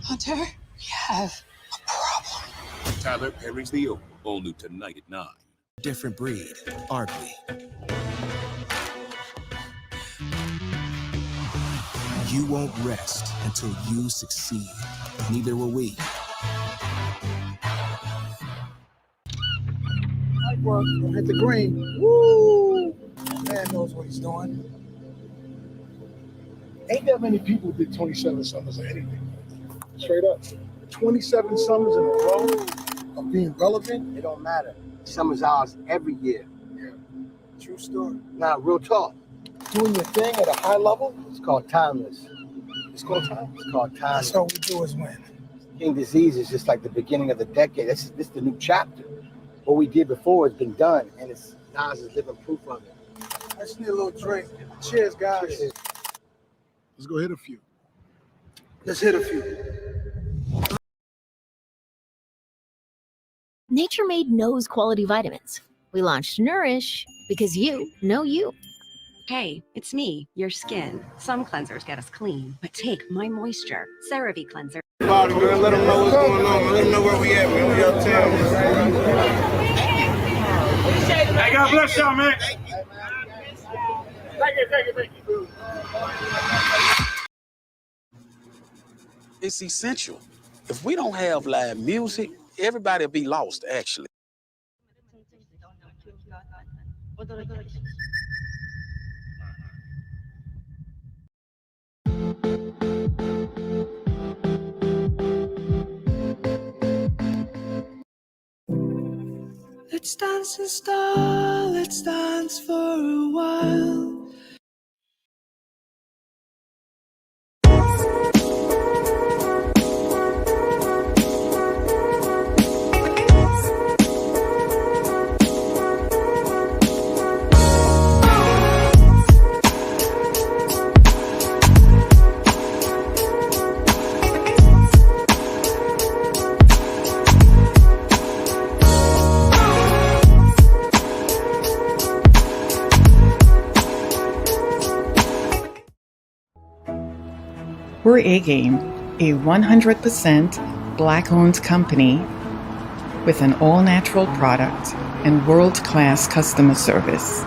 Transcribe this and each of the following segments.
Hunter, we have a problem. Tyler Perry's The Oval, all new tonight at 9. Different breed, aren't we? You won't rest until you succeed. Neither will we. Night work, hit the green. Woo! Man knows what he's doing. Ain't that many people did 27 summers or anything. Straight up. 27 summers in a row of being relevant. It don't matter. Summer's ours every year. Yeah. True story. Now, real talk. Doing your thing at a high level, It's called timeless. it's called time. It's called timeless. That's all we do is win. King Disease is just like the beginning of the decade. This is the new chapter. What we did before has been done, and it's Nas is living proof of it. I just need a little drink. Cheers, guys. Cheers. Let's go hit a few. Let's hit a few. Nature Made knows quality vitamins. We launched Nourish because you know you. Hey, it's me, your skin. Some cleansers get us clean, but take my moisture. CeraVe cleanser. Let them know what's going on. Let them know where we at, man. We uptown. Hey, God bless y'all, man. Thank you. It's essential. If we don't have live music, everybody will be lost, actually. Let's dance and stall, let's dance for a while. We're A-Game, a 100% Black-owned company with an all-natural product and world-class customer service.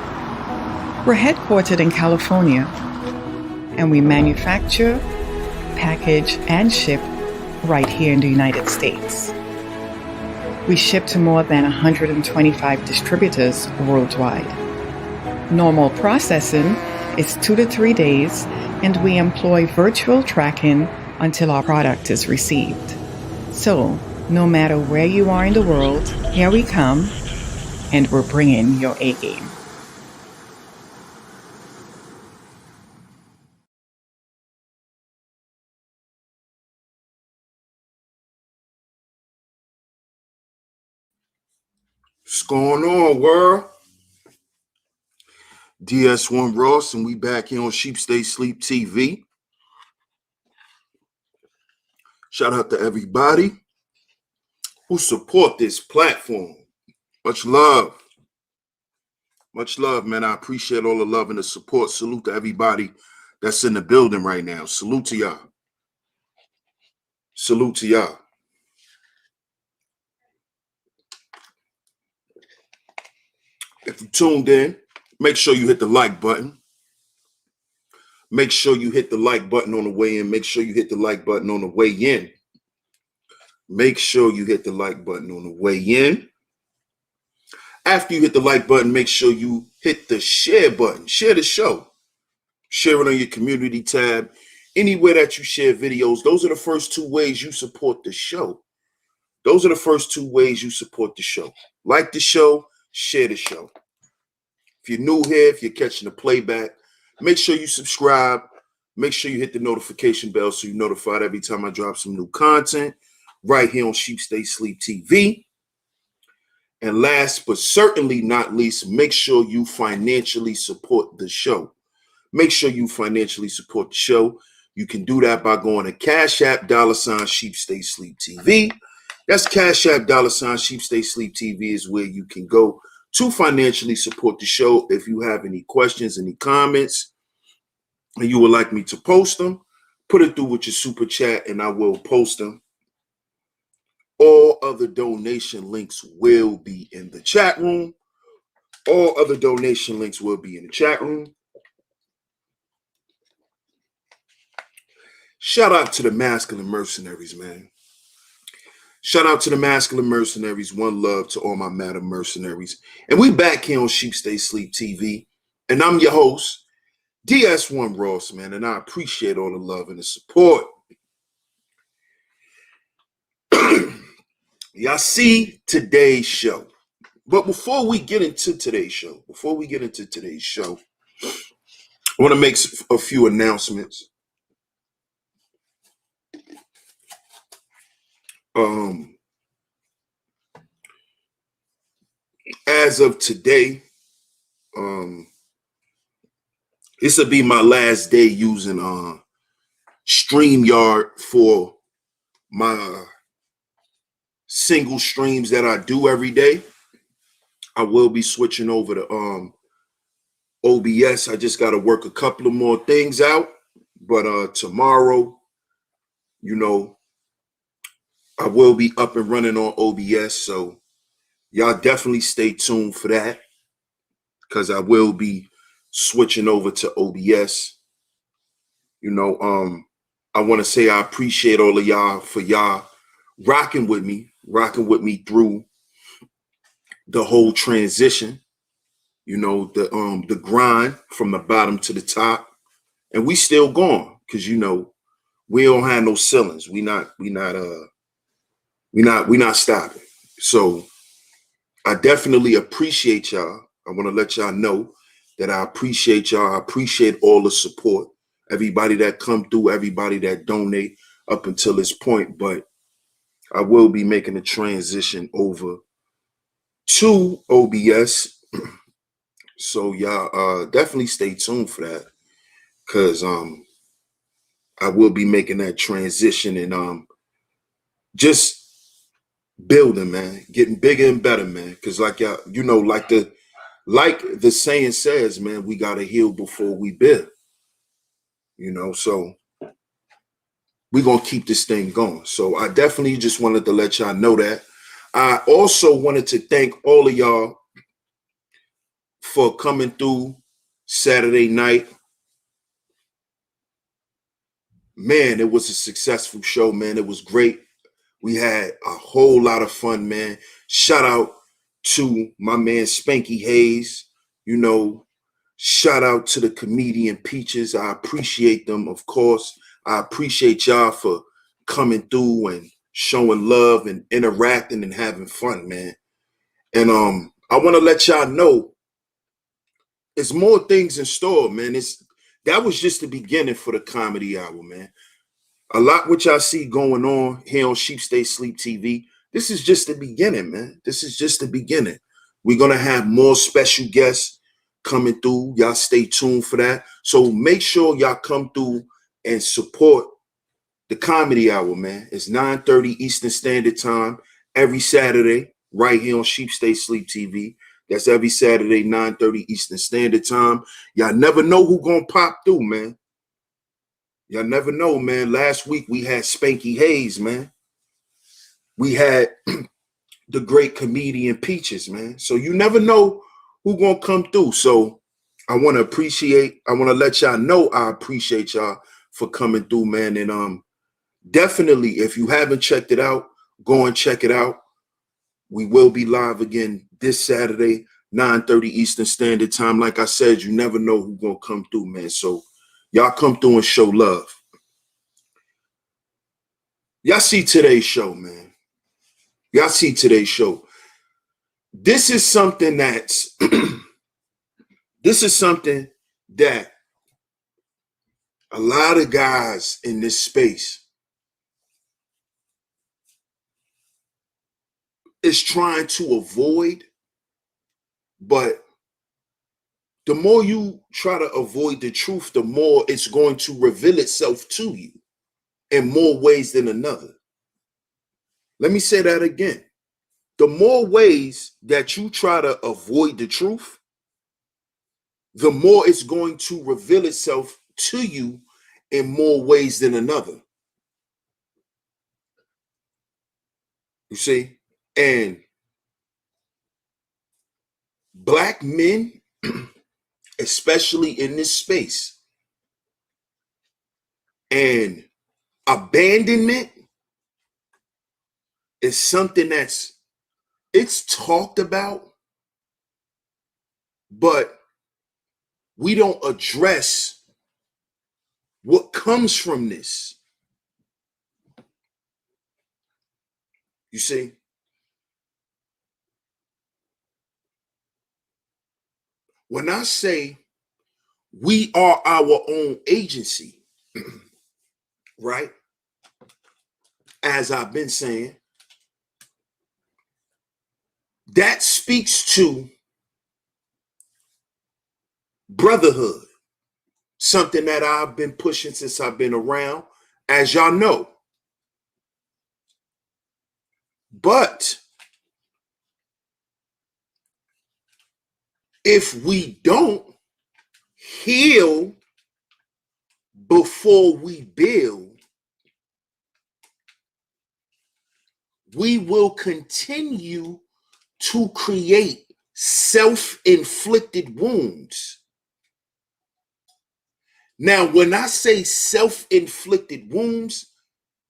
We're headquartered in California, and we manufacture, package, and ship right here in the United States. We ship to more than 125 distributors worldwide. Normal processing is 2 to 3 days, and we employ virtual tracking until our product is received. So, no matter where you are in the world, here we come, and we're bringing your A-game. What's going on, world? DS1 Ross, and we back here on Stay Sleep TV. Shout out to everybody who support this platform. Much love. Much love, man. I appreciate all the love and the support. Salute to everybody that's in the building right now. Salute to y'all. Salute to y'all. If you tuned in, make sure you hit the like button. Make sure you hit the like button on the way in. Make sure you hit the like button on the way in. Make sure you hit the like button on the way in. After you hit the like button, make sure you hit the share button. Share the show. Share it on your community tab. Anywhere that you share videos, those are the first 2 ways you support the show. Those are the first 2 ways you support the show. Like the show, share the show. If you're new here, if you're catching the playback, make sure you subscribe. Make sure you hit the notification bell so you're notified every time I drop some new content right here on Stay Sleep TV. And last but certainly not least, make sure you financially support the show. Make sure you financially support the show. You can do that by going to CashApp $Stay Sleep TV. That's CashApp $Stay Sleep TV is where you can go to financially support the show. If you have any questions, any comments, and you would like me to post them, Put it through with your super chat and I will post them. All other donation links will be in the chat room. All other donation links will be in the chat room. Shout out to the masculine mercenaries, man. Shout out to the masculine mercenaries. One love to all my madam mercenaries. And we back here on Sheep Stay Sleep TV. And I'm your host, DS1 Ross, man. And I appreciate all the love and the support. Y'all see today's show. But before we get into today's show, I want to make a few announcements. As of today, this will be my last day using StreamYard for my single streams that I do every day. I will be switching over to OBS. I just got to work a couple of more things out. But tomorrow, you know, I will be up and running on OBS. So y'all definitely stay tuned for that, because I will be switching over to OBS. You know, I want to say I appreciate all of y'all for y'all rocking with me through the whole transition. You know, the grind from the bottom to the top, and we still going, because you know we don't have no ceilings. We not stopping. So I definitely appreciate y'all. I want to let y'all know that I appreciate y'all. I appreciate all the support, everybody that come through, everybody that donate up until this point. But I will be making a transition over to OBS. So y'all definitely stay tuned for that, because I will be making that transition and just building, man, getting bigger and better, man. Because like y'all, you know, like the saying says, man, we gotta heal before we build. You know, so we're gonna keep this thing going. So I definitely just wanted to let y'all know that. I also wanted to thank all of y'all for coming through Saturday night. Man, it was a successful show, man. It was great. We had a whole lot of fun, man. Shout out to my man Spanky Hayes. You know, shout out to the comedian Peaches. I appreciate them, of course. I appreciate y'all for coming through and showing love and interacting and having fun, man. And I want to let y'all know there's more things in store, man. That was just the beginning for the comedy hour, man. A lot what y'all see going on here on Sheep Stay Sleep TV. This is just the beginning, man. This is just the beginning. We're going to have more special guests coming through. Y'all stay tuned for that. So make sure y'all come through and support the comedy hour, man. It's 9:30 Eastern Standard Time every Saturday right here on Sheep Stay Sleep TV. That's every Saturday, 9:30 Eastern Standard Time. Y'all never know who gonna pop through, man. Y'all never know, man. Last week we had Spanky Hayes, man. We had the great comedian Peaches, man. So you never know who gonna come through. So I want to let y'all know I appreciate y'all for coming through, man. And definitely, if you haven't checked it out, go and check it out. We will be live again this Saturday, 9:30 Eastern Standard Time. Like I said, you never know who's gonna come through, man. So y'all come through and show love. Y'all see today's show, man. Y'all see today's show. This is something that's this is something that a lot of guys in this space is trying to avoid, but the more you try to avoid the truth, the more it's going to reveal itself to you in more ways than another. Let me say that again. The more ways that you try to avoid the truth, the more it's going to reveal itself to you in more ways than another. You see? And black men, especially in this space, and abandonment is something it's talked about, but we don't address what comes from this. You see? When I say we are our own agency, right? As I've been saying, that speaks to brotherhood, something that I've been pushing since I've been around, as y'all know. But if we don't heal before we build, we will continue to create self-inflicted wounds. Now, when I say self-inflicted wounds,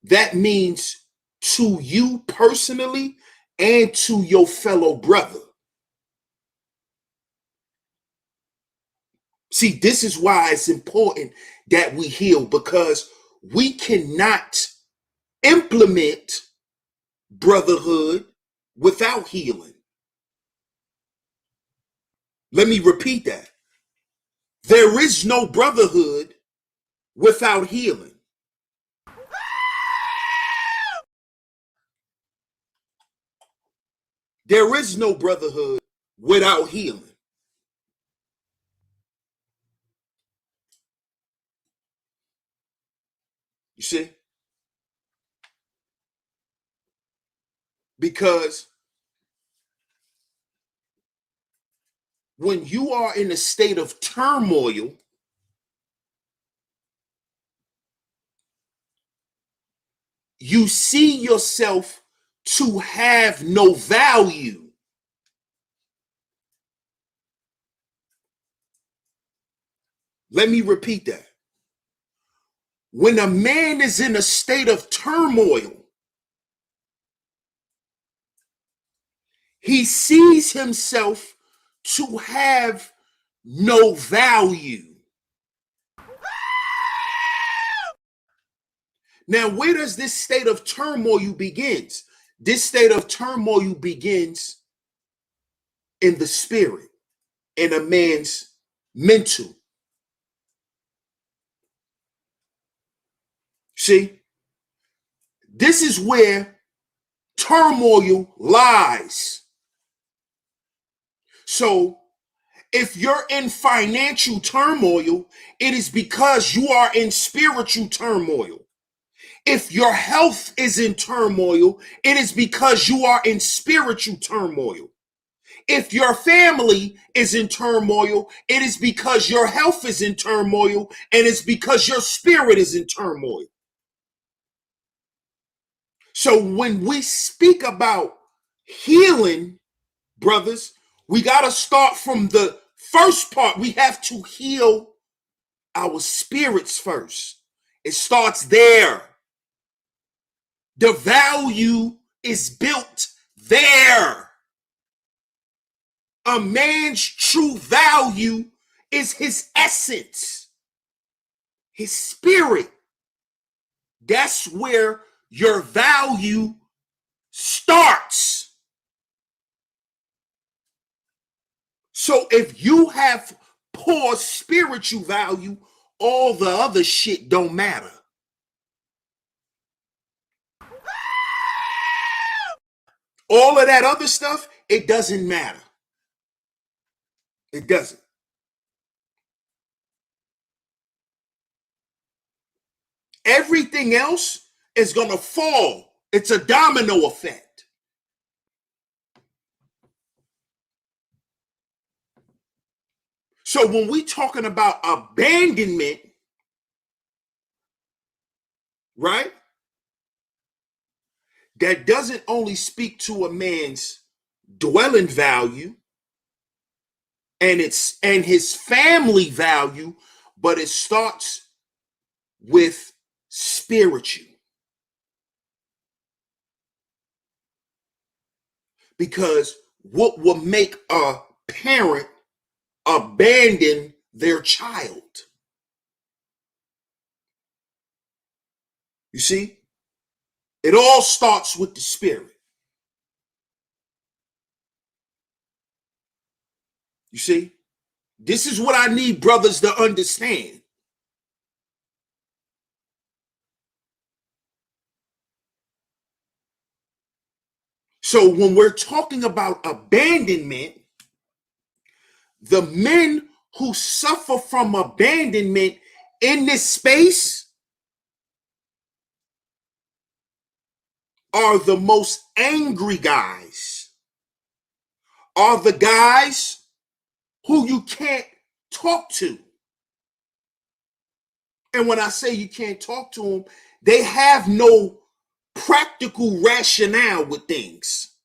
that means to you personally and to your fellow brother. See, this is why it's important that we heal, because we cannot implement brotherhood without healing. Let me repeat that. There is no brotherhood without healing. There is no brotherhood without healing. You see? Because when you are in a state of turmoil, you see yourself to have no value. Let me repeat that. When a man is in a state of turmoil, he sees himself to have no value. Now, where does this state of turmoil begins? This state of turmoil begins in the spirit, in a man's mental. See, this is where turmoil lies. So, if you're in financial turmoil, it is because you are in spiritual turmoil. If your health is in turmoil, it is because you are in spiritual turmoil. If your family is in turmoil, it is because your health is in turmoil, and it's because your spirit is in turmoil. So when we speak about healing, brothers, we got to start from the first part. We have to heal our spirits first. It starts there. The value is built there. A man's true value is his essence, his spirit. That's where your value starts. So if you have poor spiritual value, all the other shit don't matter. All of that other stuff, it doesn't matter. It doesn't. Everything else is going to fall. It's a domino effect. So when we talking about abandonment, right? That doesn't only speak to a man's dwelling value and his family value, but it starts with spiritual. Because what will make a parent abandon their child? You see? It all starts with the spirit. You see? This is what I need brothers to understand. So when we're talking about abandonment, the men who suffer from abandonment in this space are the most angry guys, are the guys who you can't talk to. And when I say you can't talk to them, they have no practical rationale with things.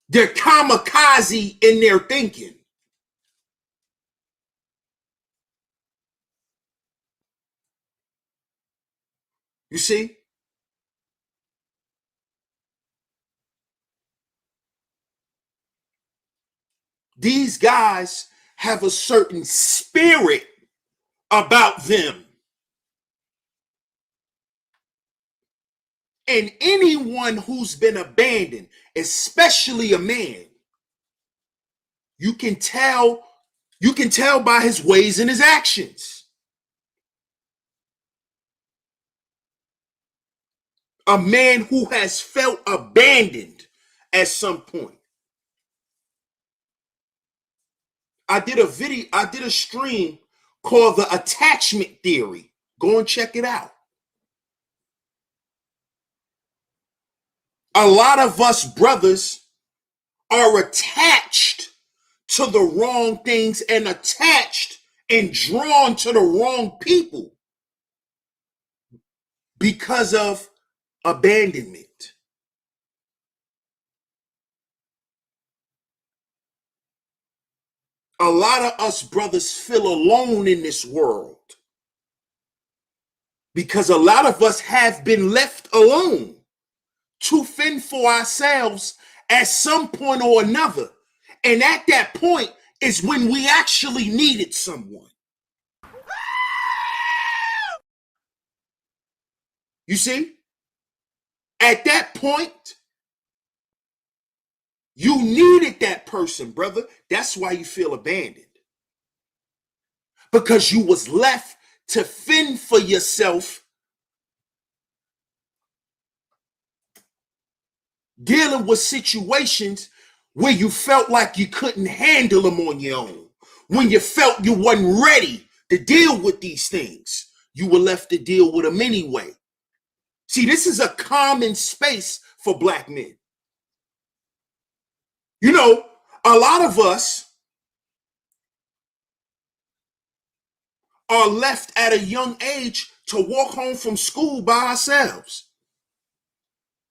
They're kamikaze in their thinking. You see? These guys have a certain spirit about them. And anyone who's been abandoned, especially a man, you can tell by his ways and his actions. A man who has felt abandoned at some point. I did a stream called The Attachment Theory. Go and check it out. A lot of us brothers are attached to the wrong things and attached and drawn to the wrong people because of abandonment. A lot of us brothers feel alone in this world because a lot of us have been left alone to fend for ourselves at some point or another. And at that point is when we actually needed someone. You see? At that point, you needed that person, brother. That's why you feel abandoned. Because you was left to fend for yourself, dealing with situations where you felt like you couldn't handle them on your own. When you felt you wasn't ready to deal with these things, you were left to deal with them anyway. See, this is a common space for black men. You know, a lot of us are left at a young age to walk home from school by ourselves.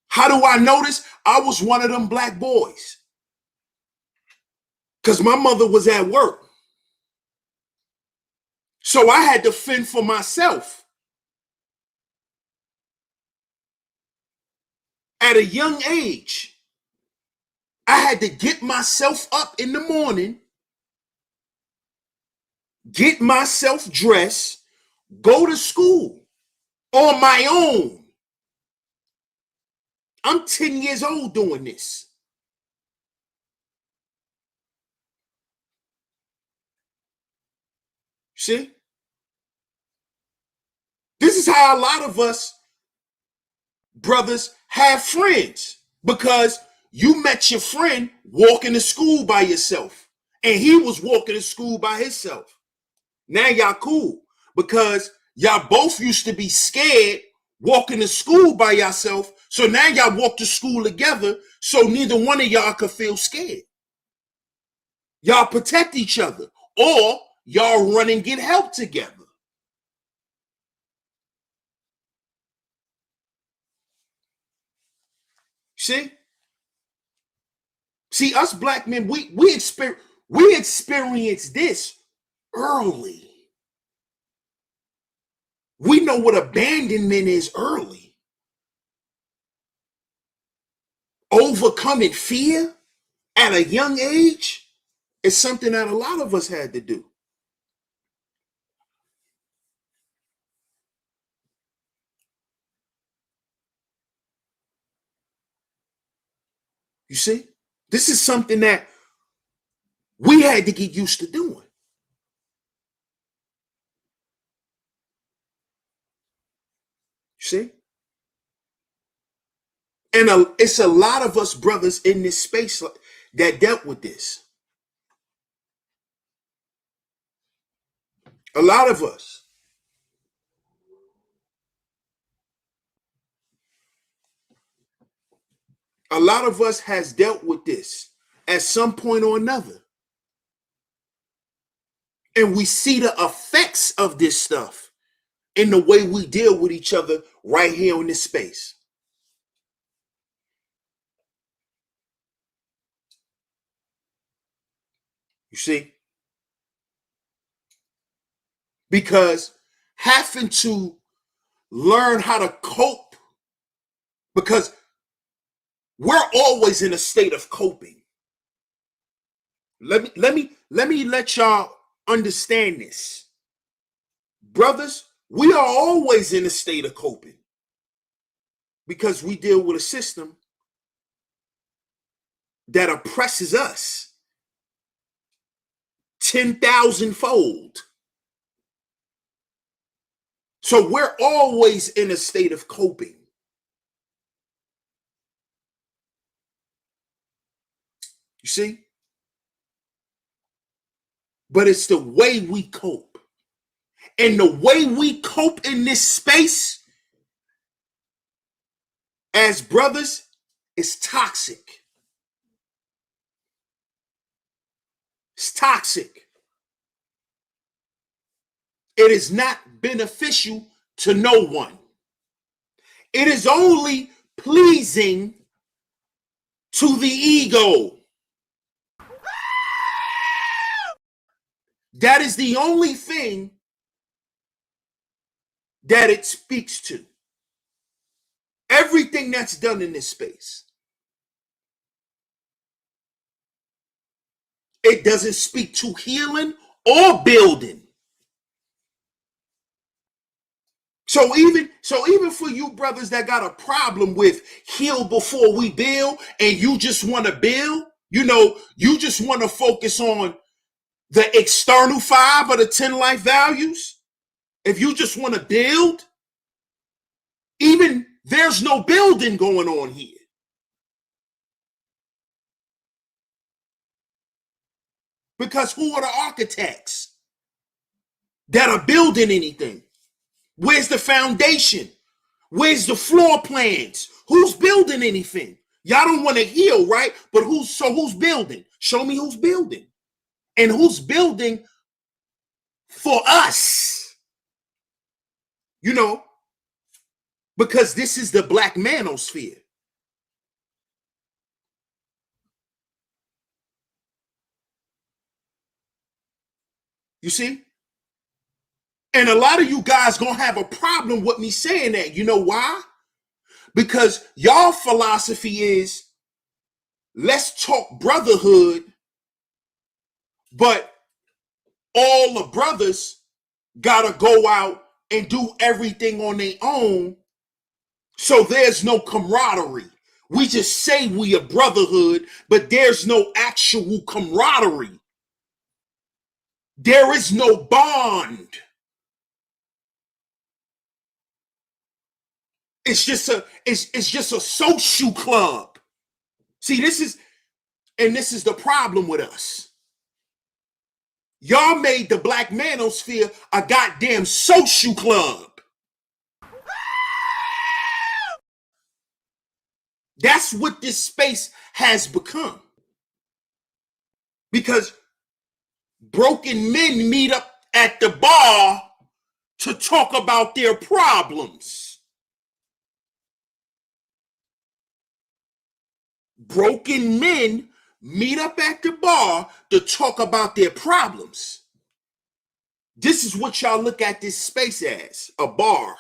How do I know this? I was one of them black boys because my mother was at work. So I had to fend for myself. At a young age, I had to get myself up in the morning, get myself dressed, go to school on my own. I'm 10 years old doing this. See? This is how a lot of us brothers have friends, because you met your friend walking to school by yourself and he was walking to school by himself. Now y'all cool because y'all both used to be scared walking to school by yourself. So now y'all walk to school together so neither one of y'all could feel scared. Y'all protect each other or y'all run and get help together. See? See, us black men, we experience this early. We know what abandonment is early. Overcoming fear at a young age is something that a lot of us had to do. You see? This is something that we had to get used to doing. You see? And it's a lot of us brothers in this space that dealt with this. A lot of us. A lot of us has dealt with this at some point or another. And we see the effects of this stuff in the way we deal with each other right here in this space. You see? Because having to learn how to cope, because we're always in a state of coping. Let me let y'all understand this. Brothers, we are always in a state of coping because we deal with a system that oppresses us 10,000-fold. So we're always in a state of coping. You see? But it's the way we cope. And the way we cope in this space as brothers is toxic. It's toxic. It is not beneficial to no one. It is only pleasing to the ego. That is the only thing that it speaks to. Everything that's done in this space. It doesn't speak to healing or building. So even for you brothers that got a problem with heal before we build, and you just want to build, you just want to focus on the external 5 or the 10 life values. If you just want to build, even there's no building going on here. Because who are the architects that are building anything? Where's the foundation? Where's the floor plans? Who's building anything? Y'all don't want to heal, right? But who's building? Show me who's building. And who's building for us? Because this is the black manosphere. You see? And a lot of you guys gonna have a problem with me saying that. You know why? Because y'all philosophy is, let's talk brotherhood, but all the brothers gotta go out and do everything on their own, so there's no camaraderie. We just say we a brotherhood, but there's no actual camaraderie. There is no bond. It's just a social club. See, this is the problem with us. Y'all made the black manosphere a goddamn social club. That's what this space has become. Because broken men meet up at the bar to talk about their problems. broken men meet up at the bar to talk about their problems. This is what y'all look at this space as, a bar.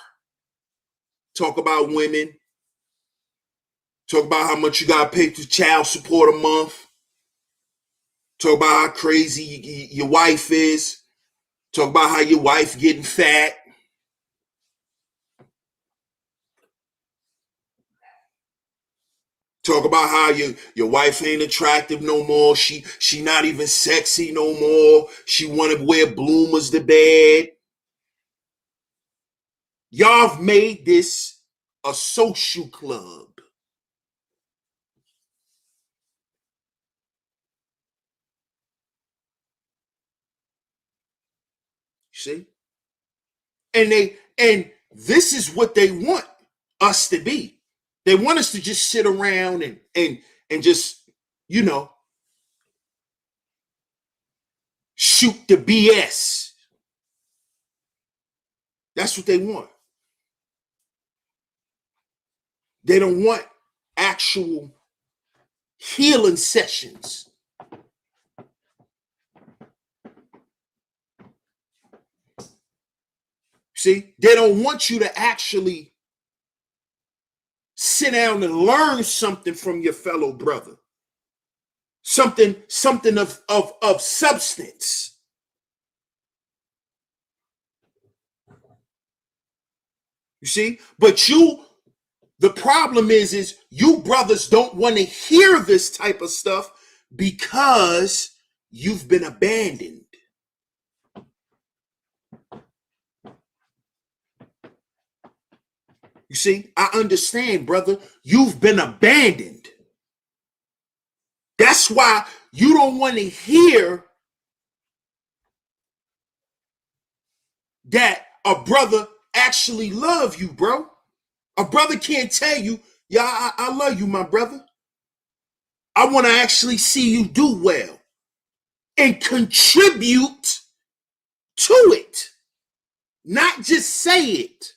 Talk about women. Talk about how much you got to pay for child support a month. Talk about how crazy your wife is. Talk about how your wife getting fat. Talk about how your wife ain't attractive no more. She not even sexy no more. She want to wear bloomers to bed. Y'all have made this a social club. See? And this is what they want us to be. They want us to just sit around and just, you know, shoot the BS. That's what they want. They don't want actual healing sessions. See, they don't want you to actually sit down and learn something from your fellow brother. Something of substance. You see? But the problem is you brothers don't want to hear this type of stuff because you've been abandoned. You see, I understand, brother. You've been abandoned. That's why you don't want to hear that a brother actually love you, bro. A brother can't tell you, yeah, I love you, my brother. I want to actually see you do well and contribute to it. Not just say it,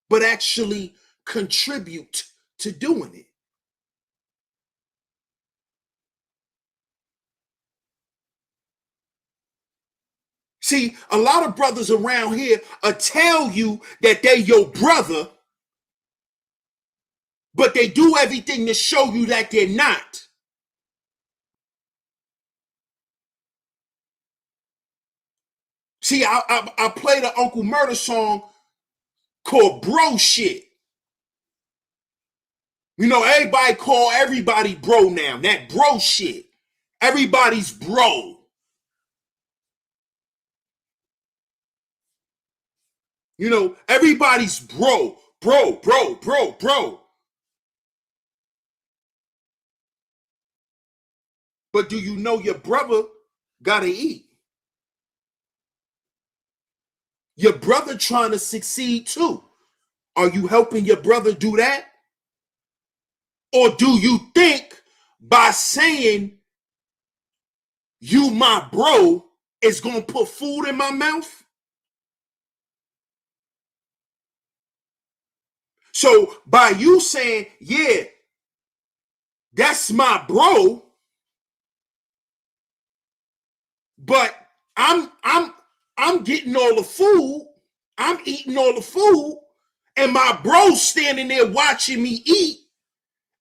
but actually contribute to doing it. See, a lot of brothers around here tell you that they're your brother, but they do everything to show you that they're not. See, I played an Uncle Murder song called Bro Shit. You know, everybody call everybody bro now. That bro shit. Everybody's bro. You know, everybody's bro. Bro. But do you know your brother gotta eat? Your brother trying to succeed too. Are you helping your brother do that? Or do you think by saying you my bro is gonna put food in my mouth? So by you saying, yeah, that's my bro, but I'm getting all the food, I'm eating all the food, and my bro's standing there watching me eat,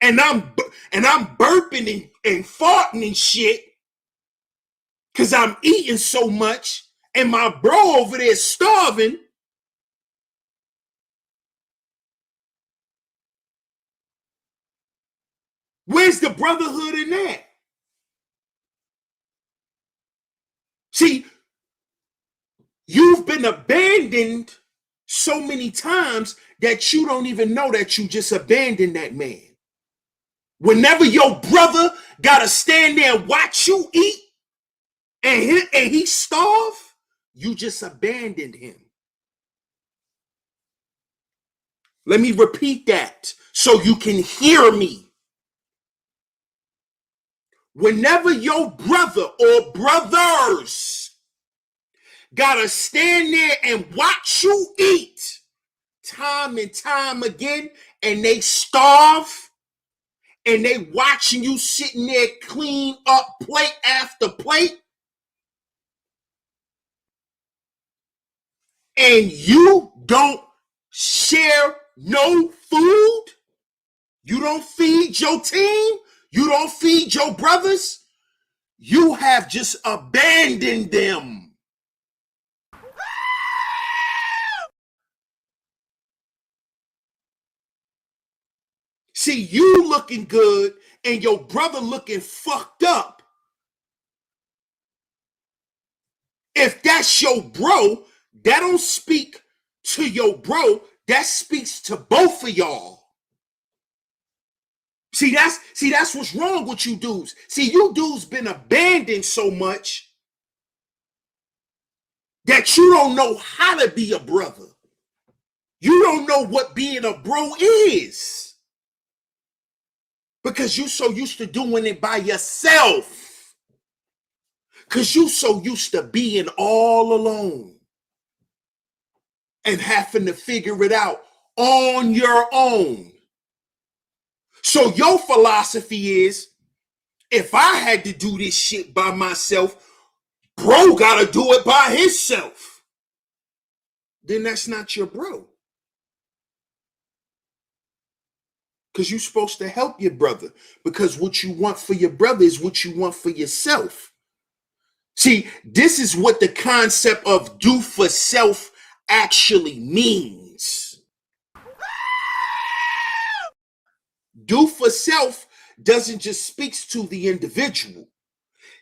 and I'm burping and farting and shit because I'm eating so much, and my bro over there starving. Where's the brotherhood in that? See, you've been abandoned so many times that you don't even know that you just abandoned that man. Whenever your brother gotta stand there and watch you eat and he starve, you just abandoned him. Let me repeat that so you can hear me. Whenever your brother or brothers gotta stand there and watch you eat time and time again and they starve and they watching you sitting there clean up plate after plate, and you don't share no food, you don't feed your team, you don't feed your brothers, you have just abandoned them. See, you looking good and your brother looking fucked up. If that's your bro, that don't speak to your bro, that speaks to both of y'all. See, that's what's wrong with you dudes. See, you dudes been abandoned so much that you don't know how to be a brother. You don't know what being a bro is. Because you so used to doing it by yourself. Because you so used to being all alone and having to figure it out on your own. So your philosophy is, if I had to do this shit by myself, bro gotta do it by himself. Then that's not your bro. Because you're supposed to help your brother. Because what you want for your brother is what you want for yourself. See, this is what the concept of do for self actually means. Do for self doesn't just speak to the individual.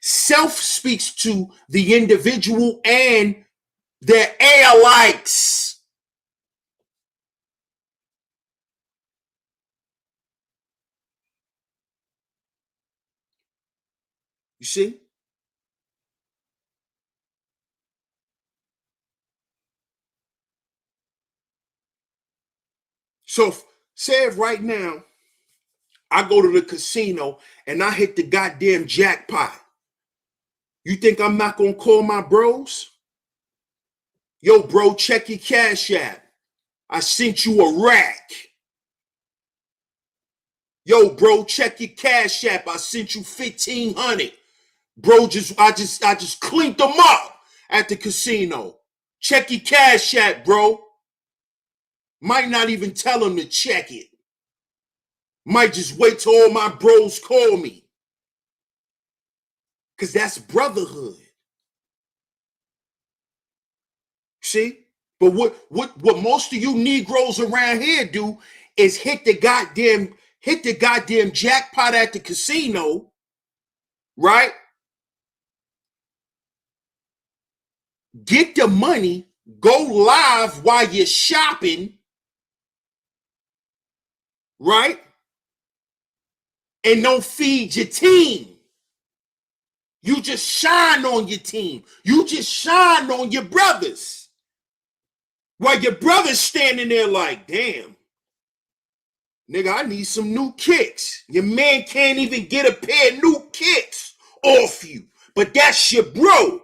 Self speaks to the individual and their allies. You see? So say if right now I go to the casino and I hit the goddamn jackpot, you think I'm not gonna call my bros? Yo, bro, check your cash app. I sent you a rack. Yo, bro, check your cash app. I sent you 1,500. Bro, I just cleaned them up at the casino. Check your cash app, bro. Might not even tell them to check it. Might just wait till all my bros call me. Because that's brotherhood. See? But what most of you Negroes around here do is hit the goddamn jackpot at the casino, right? Get the money, go live while you're shopping, right? And don't feed your team. You just shine on your team. You just shine on your brothers. While your brother's standing there like, damn, nigga, I need some new kicks. Your man can't even get a pair of new kicks off you. But that's your bro.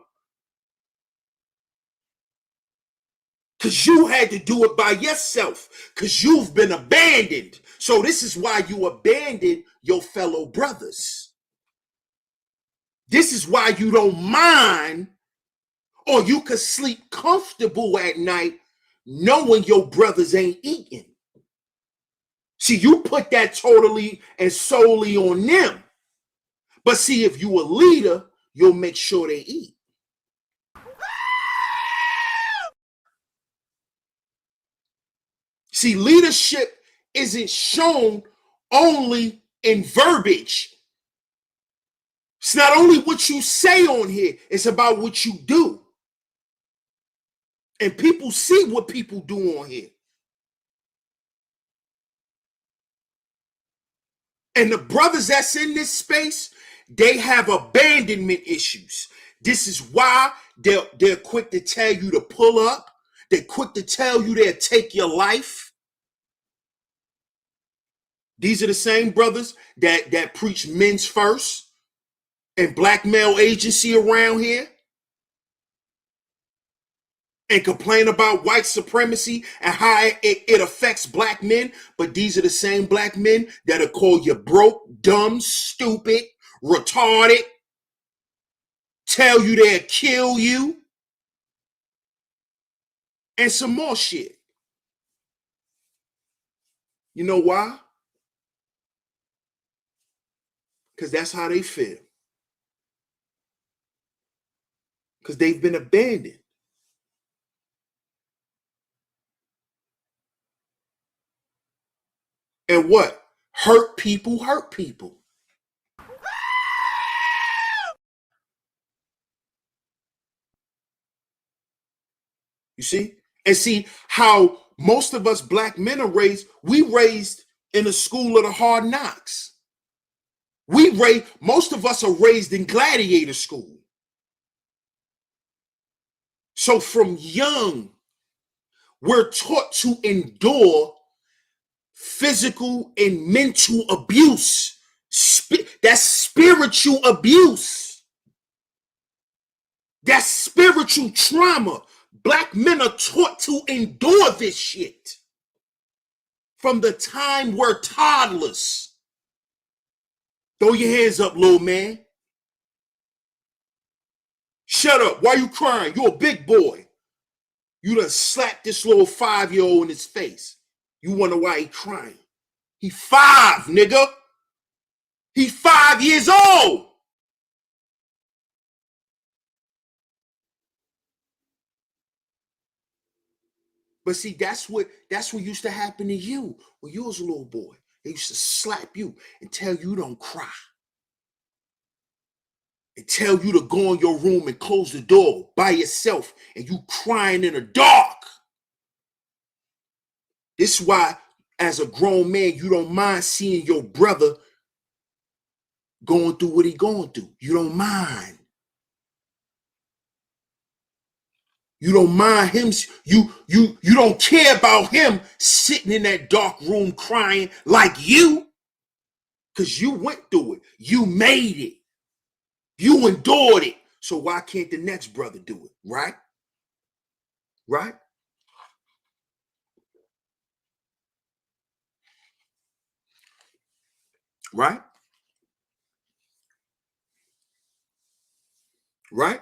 Because you had to do it by yourself. Because you've been abandoned. So this is why you abandoned your fellow brothers. This is why you don't mind, or you could sleep comfortable at night knowing your brothers ain't eating. See, you put that totally and solely on them. But see, if you a leader, you'll make sure they eat. See, leadership isn't shown only in verbiage. It's not only what you say on here, it's about what you do. And people see what people do on here. And the brothers that's in this space, they have abandonment issues. This is why they're quick to tell you to pull up. They're quick to tell you they'll take your life. These are the same brothers that preach men's first and black male agency around here. and complain about white supremacy and how it affects black men. But these are the same black men that'll call you broke, dumb, stupid, retarded, tell you they'll kill you, and some more shit. You know why? Because that's how they feel. Because they've been abandoned. And what? Hurt people hurt people. You see? And see how most of us black men are raised. We raised in the school of the hard knocks. Most of us are raised in gladiator school. So from young, we're taught to endure physical and mental abuse. That's spiritual abuse. That's spiritual trauma. Black men are taught to endure this shit from the time we're toddlers. Throw your hands up, little man. Shut up. Why you crying? You're a big boy. You done slapped this little 5-year-old in his face. You wonder why he crying. He 5, nigga. He 5 years old. But see, that's what used to happen to you when you was a little boy. They used to slap you and tell you don't cry. And tell you to go in your room and close the door by yourself, and you crying in the dark. This is why, as a grown man, you don't mind seeing your brother going through what he going through. You don't mind. You don't mind him. You don't care about him sitting in that dark room crying like you, because you went through it. You made it. You endured it. So why can't the next brother do it? Right? Right? Right? Right?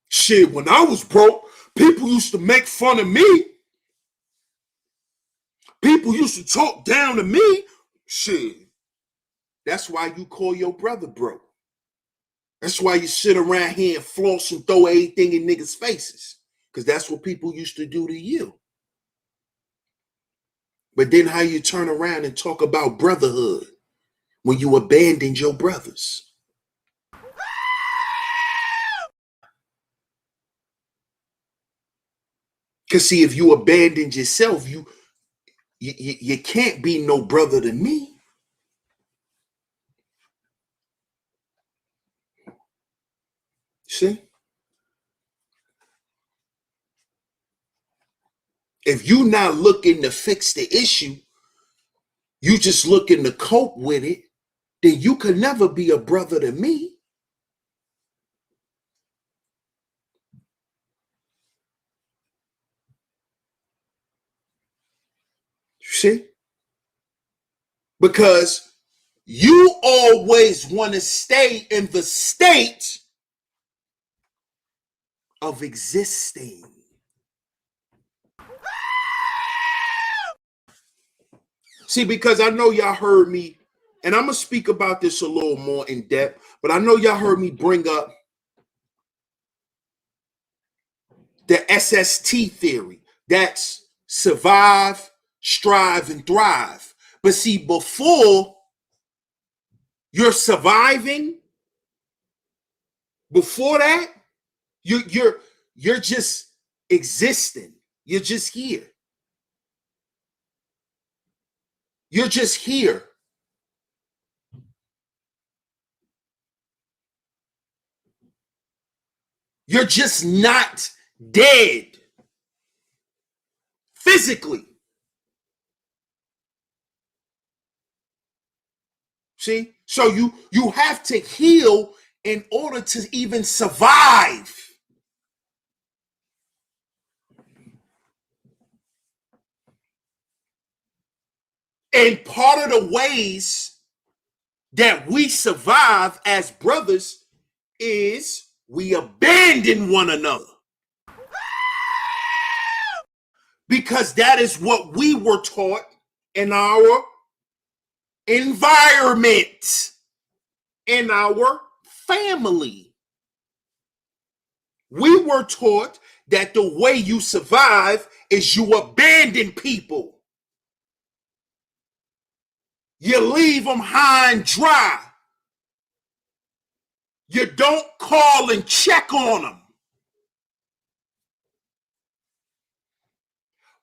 Shit, when I was broke, people used to make fun of me. People used to talk down to me. Shit. That's why you call your brother broke. That's why you sit around here and floss and throw everything in niggas' faces. Because that's what people used to do to you. But then how you turn around and talk about brotherhood when you abandoned your brothers? Because see, if you abandoned yourself, you can't be no brother to me. See? If you're not looking to fix the issue, you just looking to cope with it, then you could never be a brother to me. See? Because you always want to stay in the state of existing. See, because I know y'all heard me, and I'm going to speak about this a little more in depth, but I know y'all heard me bring up the SST theory. That's survive, strive, and thrive. But see, before you're surviving, before that, you're just existing. You're just here. You're just here. You're just not dead physically. See? So you have to heal in order to even survive. And part of the ways that we survive as brothers is we abandon one another. Because that is what we were taught in our environment, in our family. We were taught that the way you survive is you abandon people. You leave them high and dry. You don't call and check on them.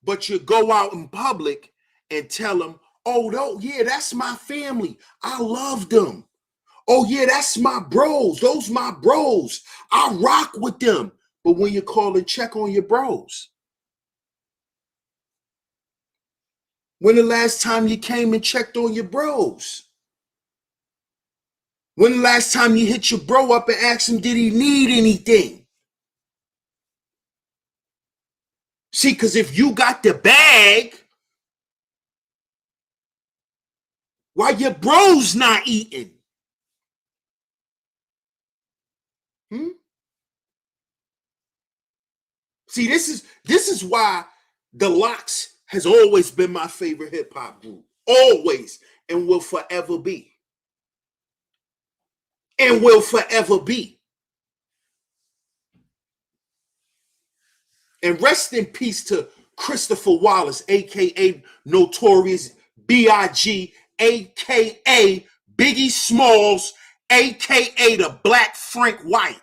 But you go out in public and tell them, oh, no, yeah, that's my family. I love them. Oh, yeah, that's my bros. Those my bros. I rock with them. But when you call and check on your bros, when the last time you came and checked on your bros? When the last time you hit your bro up and asked him, did he need anything? See, because if you got the bag, why your bro's not eating? See, this is why the Locks has always been my favorite hip hop group. Always, and will forever be. And will forever be. And rest in peace to Christopher Wallace, aka Notorious B.I.G., aka Biggie Smalls, aka the Black Frank White.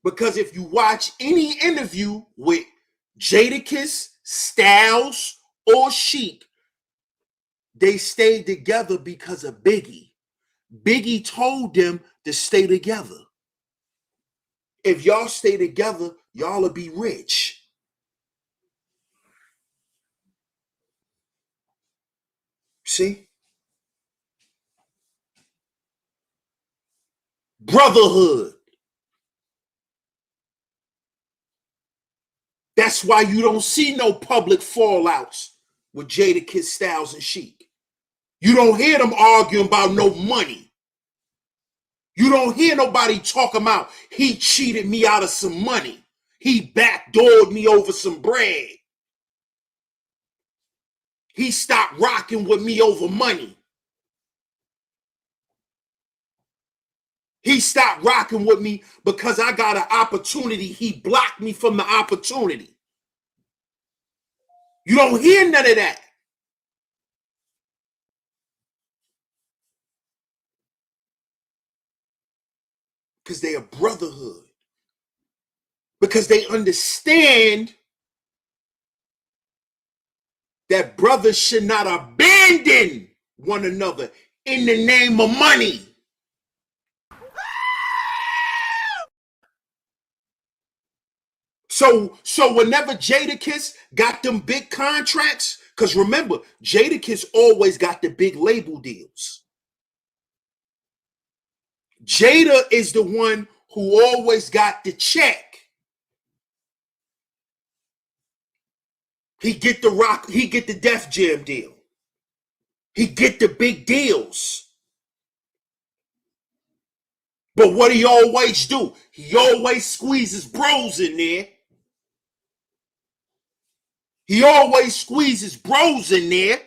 Because if you watch any interview with Jadakiss, Styles, or Sheek, they stayed together because of Biggie. Biggie told them to stay together. If y'all stay together, y'all will be rich. See? Brotherhood. That's why you don't see no public fallouts with Jadakiss, Styles, and Sheek. You don't hear them arguing about no money. You don't hear nobody talking about he cheated me out of some money. He backdoored me over some bread. He stopped rocking with me over money. He stopped rocking with me because I got an opportunity. He blocked me from the opportunity. You don't hear none of that. Because they are brotherhood. Because they understand that brothers should not abandon one another in the name of money. So whenever Jadakiss got them big contracts, because remember, Jadakiss always got the big label deals. Jada is the one who always got the check. He get the rock, he get the Def Jam deal. He get the big deals. But what he always do? He always squeezes bros in there. He always squeezes bros in there.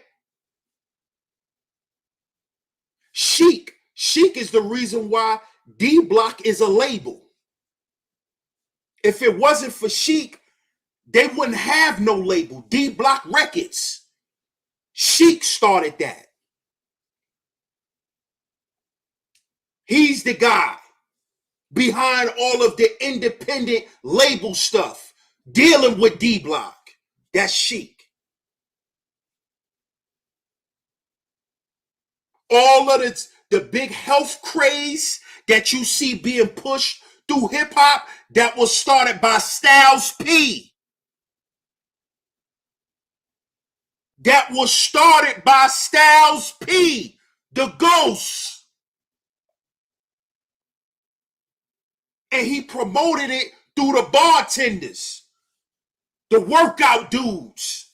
Sheek is the reason why D Block is a label. If it wasn't for Sheek, they wouldn't have no label. D Block Records. Sheek started that. He's the guy behind all of the independent label stuff, dealing with D Block. That's Sheek. All of the big health craze that you see being pushed through hip hop, that was started by Styles P. That was started by Styles P, the Ghost. and he promoted it through the bartenders, the workout dudes,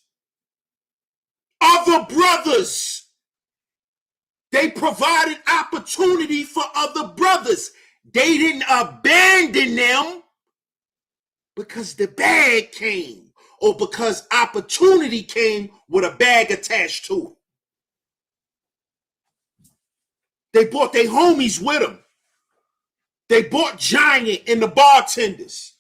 other brothers. They provided opportunity for other brothers. They didn't abandon them because the bag came or because opportunity came with a bag attached to it. They brought their homies with them. They bought Giant and the bartenders.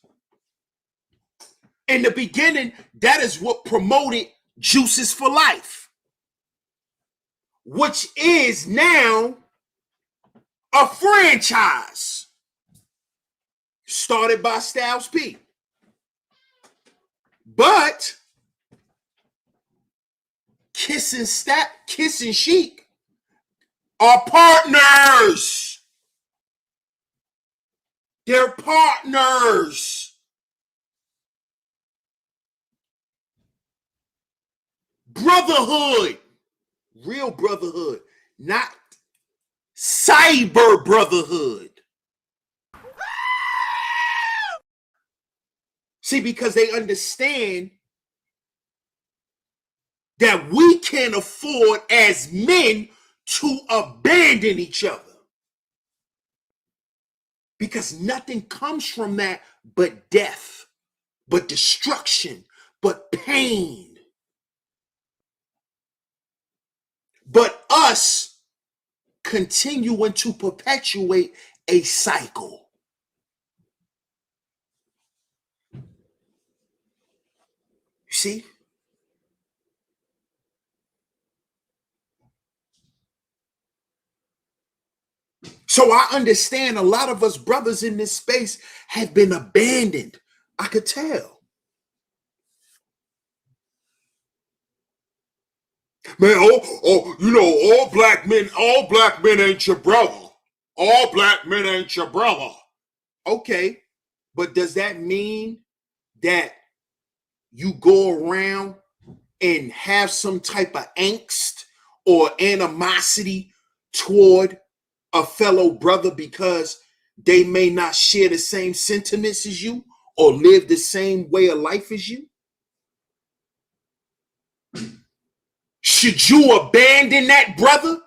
In the beginning, that is what promoted Juices for Life, which is now a franchise started by Styles P. But Kiss and Sheik are partners. They're partners. Brotherhood. Real brotherhood. Not cyber brotherhood. See, because they understand that we can't afford as men to abandon each other. Because nothing comes from that but death, but destruction, but pain. But us continuing to perpetuate a cycle. You see? So I understand a lot of us brothers in this space have been abandoned. I could tell. Man, all black men ain't your brother. All black men ain't your brother. Okay, but does that mean that you go around and have some type of angst or animosity toward a fellow brother because they may not share the same sentiments as you or live the same way of life as you? Should you abandon that brother?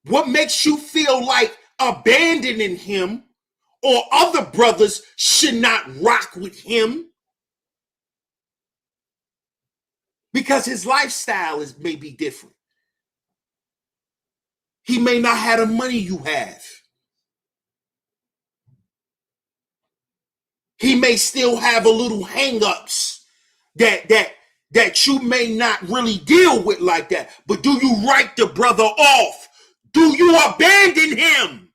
What makes you feel like abandoning him or other brothers should not rock with him? Because his lifestyle may be different. He may not have the money you have. He may still have a little hang-ups that you may not really deal with like that. But do you write the brother off? Do you abandon him?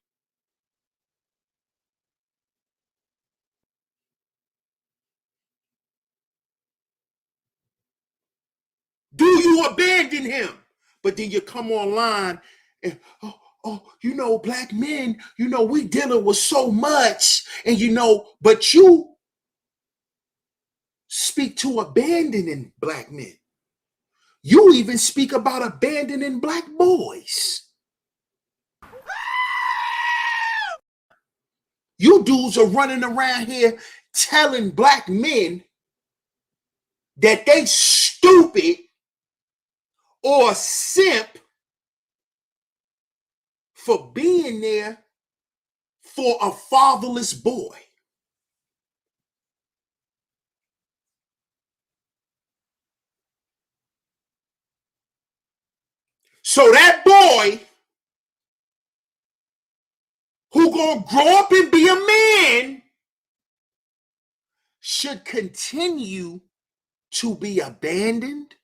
Do you abandon him? But then you come online and, black men, we dealing with so much. And, but you speak to abandoning black men. You even speak about abandoning black boys. You dudes are running around here telling black men that they stupid or simp for being there for a fatherless boy. So that boy who gonna grow up and be a man should continue to be abandoned.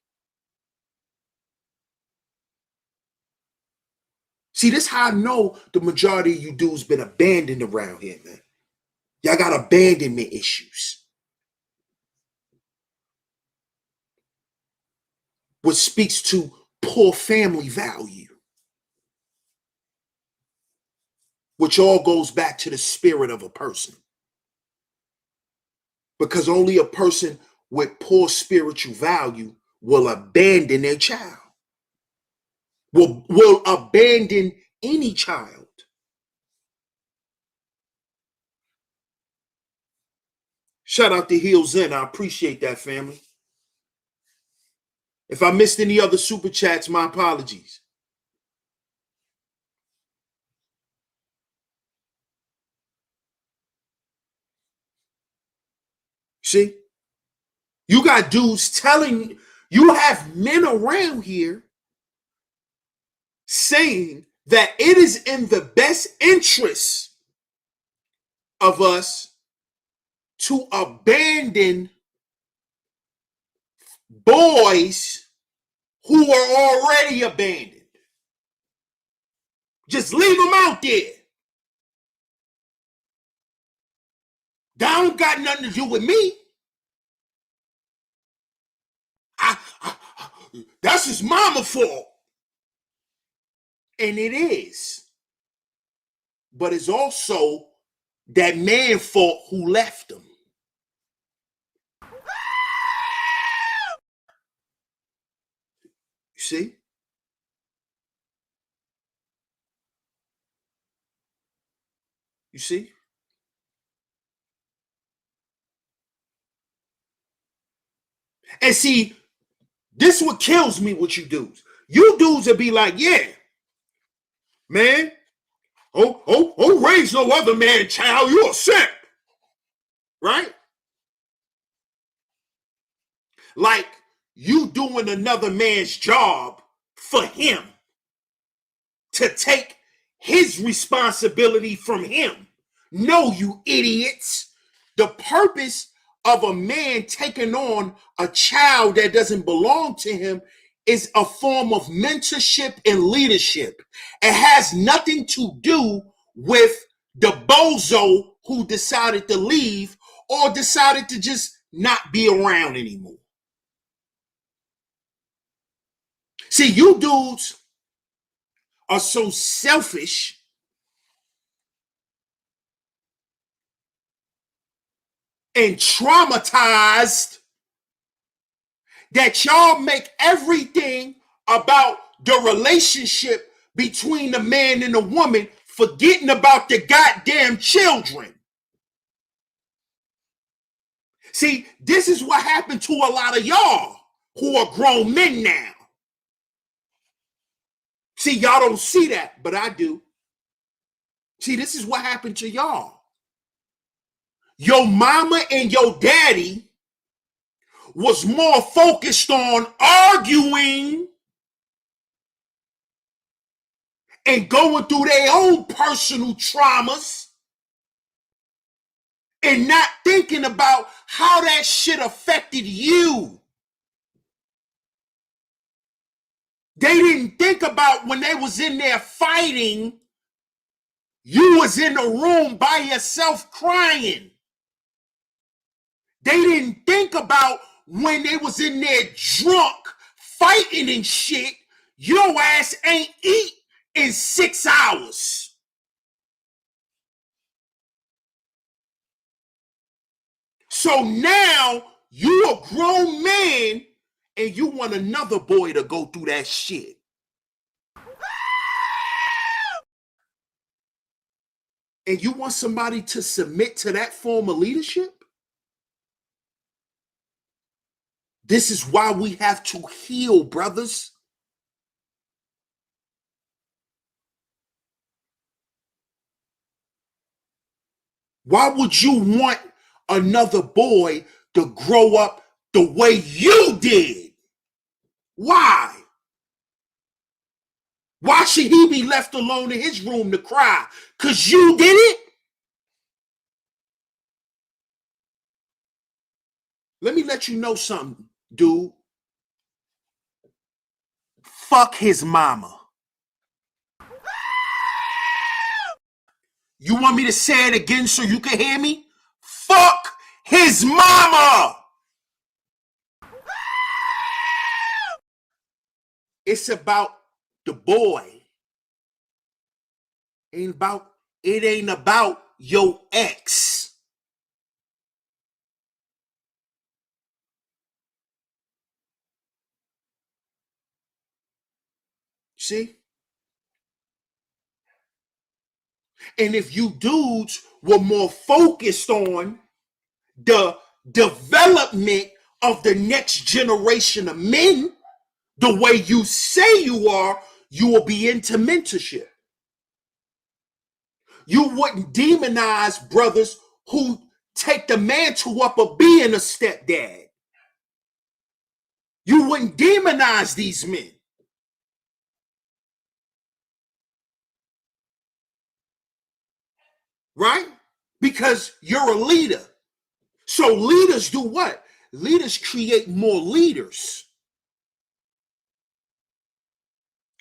See, this is how I know the majority of you dudes been abandoned around here, man. Y'all got abandonment issues. Which speaks to poor family value. Which all goes back to the spirit of a person. Because only a person with poor spiritual value will abandon their child. Will abandon any child. Shout out to Heels In. I appreciate that, family. If I missed any other super chats, my apologies. See? You got dudes telling, you have men around here saying that it is in the best interest of us to abandon boys who are already abandoned. Just leave them out there. That don't got nothing to do with me. That's his mama's fault. And it is. But it's also that man's fault who left him. You see? You see? And see, this is what kills me with you dudes. You dudes will be like, yeah, man, oh, raise no other man child, you a simp. Right? Like you doing another man's job for him to take his responsibility from him. No, you idiots. The purpose of a man taking on a child that doesn't belong to him is a form of mentorship and leadership. It has nothing to do with the bozo who decided to leave or decided to just not be around anymore. See, you dudes are so selfish and traumatized that y'all make everything about the relationship between the man and the woman, forgetting about the goddamn children. See, this is what happened to a lot of y'all who are grown men now. See, y'all don't see that, but I do. See, this is what happened to y'all. Your mama and your daddy was more focused on arguing and going through their own personal traumas and not thinking about how that shit affected you. They didn't think about when they was in there fighting, you was in the room by yourself crying. They didn't think about when they was in there drunk, fighting and shit, your ass ain't eat in 6 hours. So now you a grown man and you want another boy to go through that shit. And you want somebody to submit to that form of leadership? This is why we have to heal, brothers. Why would you want another boy to grow up the way you did? Why? Why should he be left alone in his room to cry? Because you did it? Let me let you know something, dude. Fuck his mama. You want me to say it again so you can hear me? Fuck his mama. It's about the boy. It ain't about your ex. See? And if you dudes were more focused on the development of the next generation of men the way you say you are, you will be into mentorship. You wouldn't demonize brothers who take the mantle up of being a stepdad. You wouldn't demonize these men. Right? Because you're a leader. So leaders do what? Leaders create more leaders.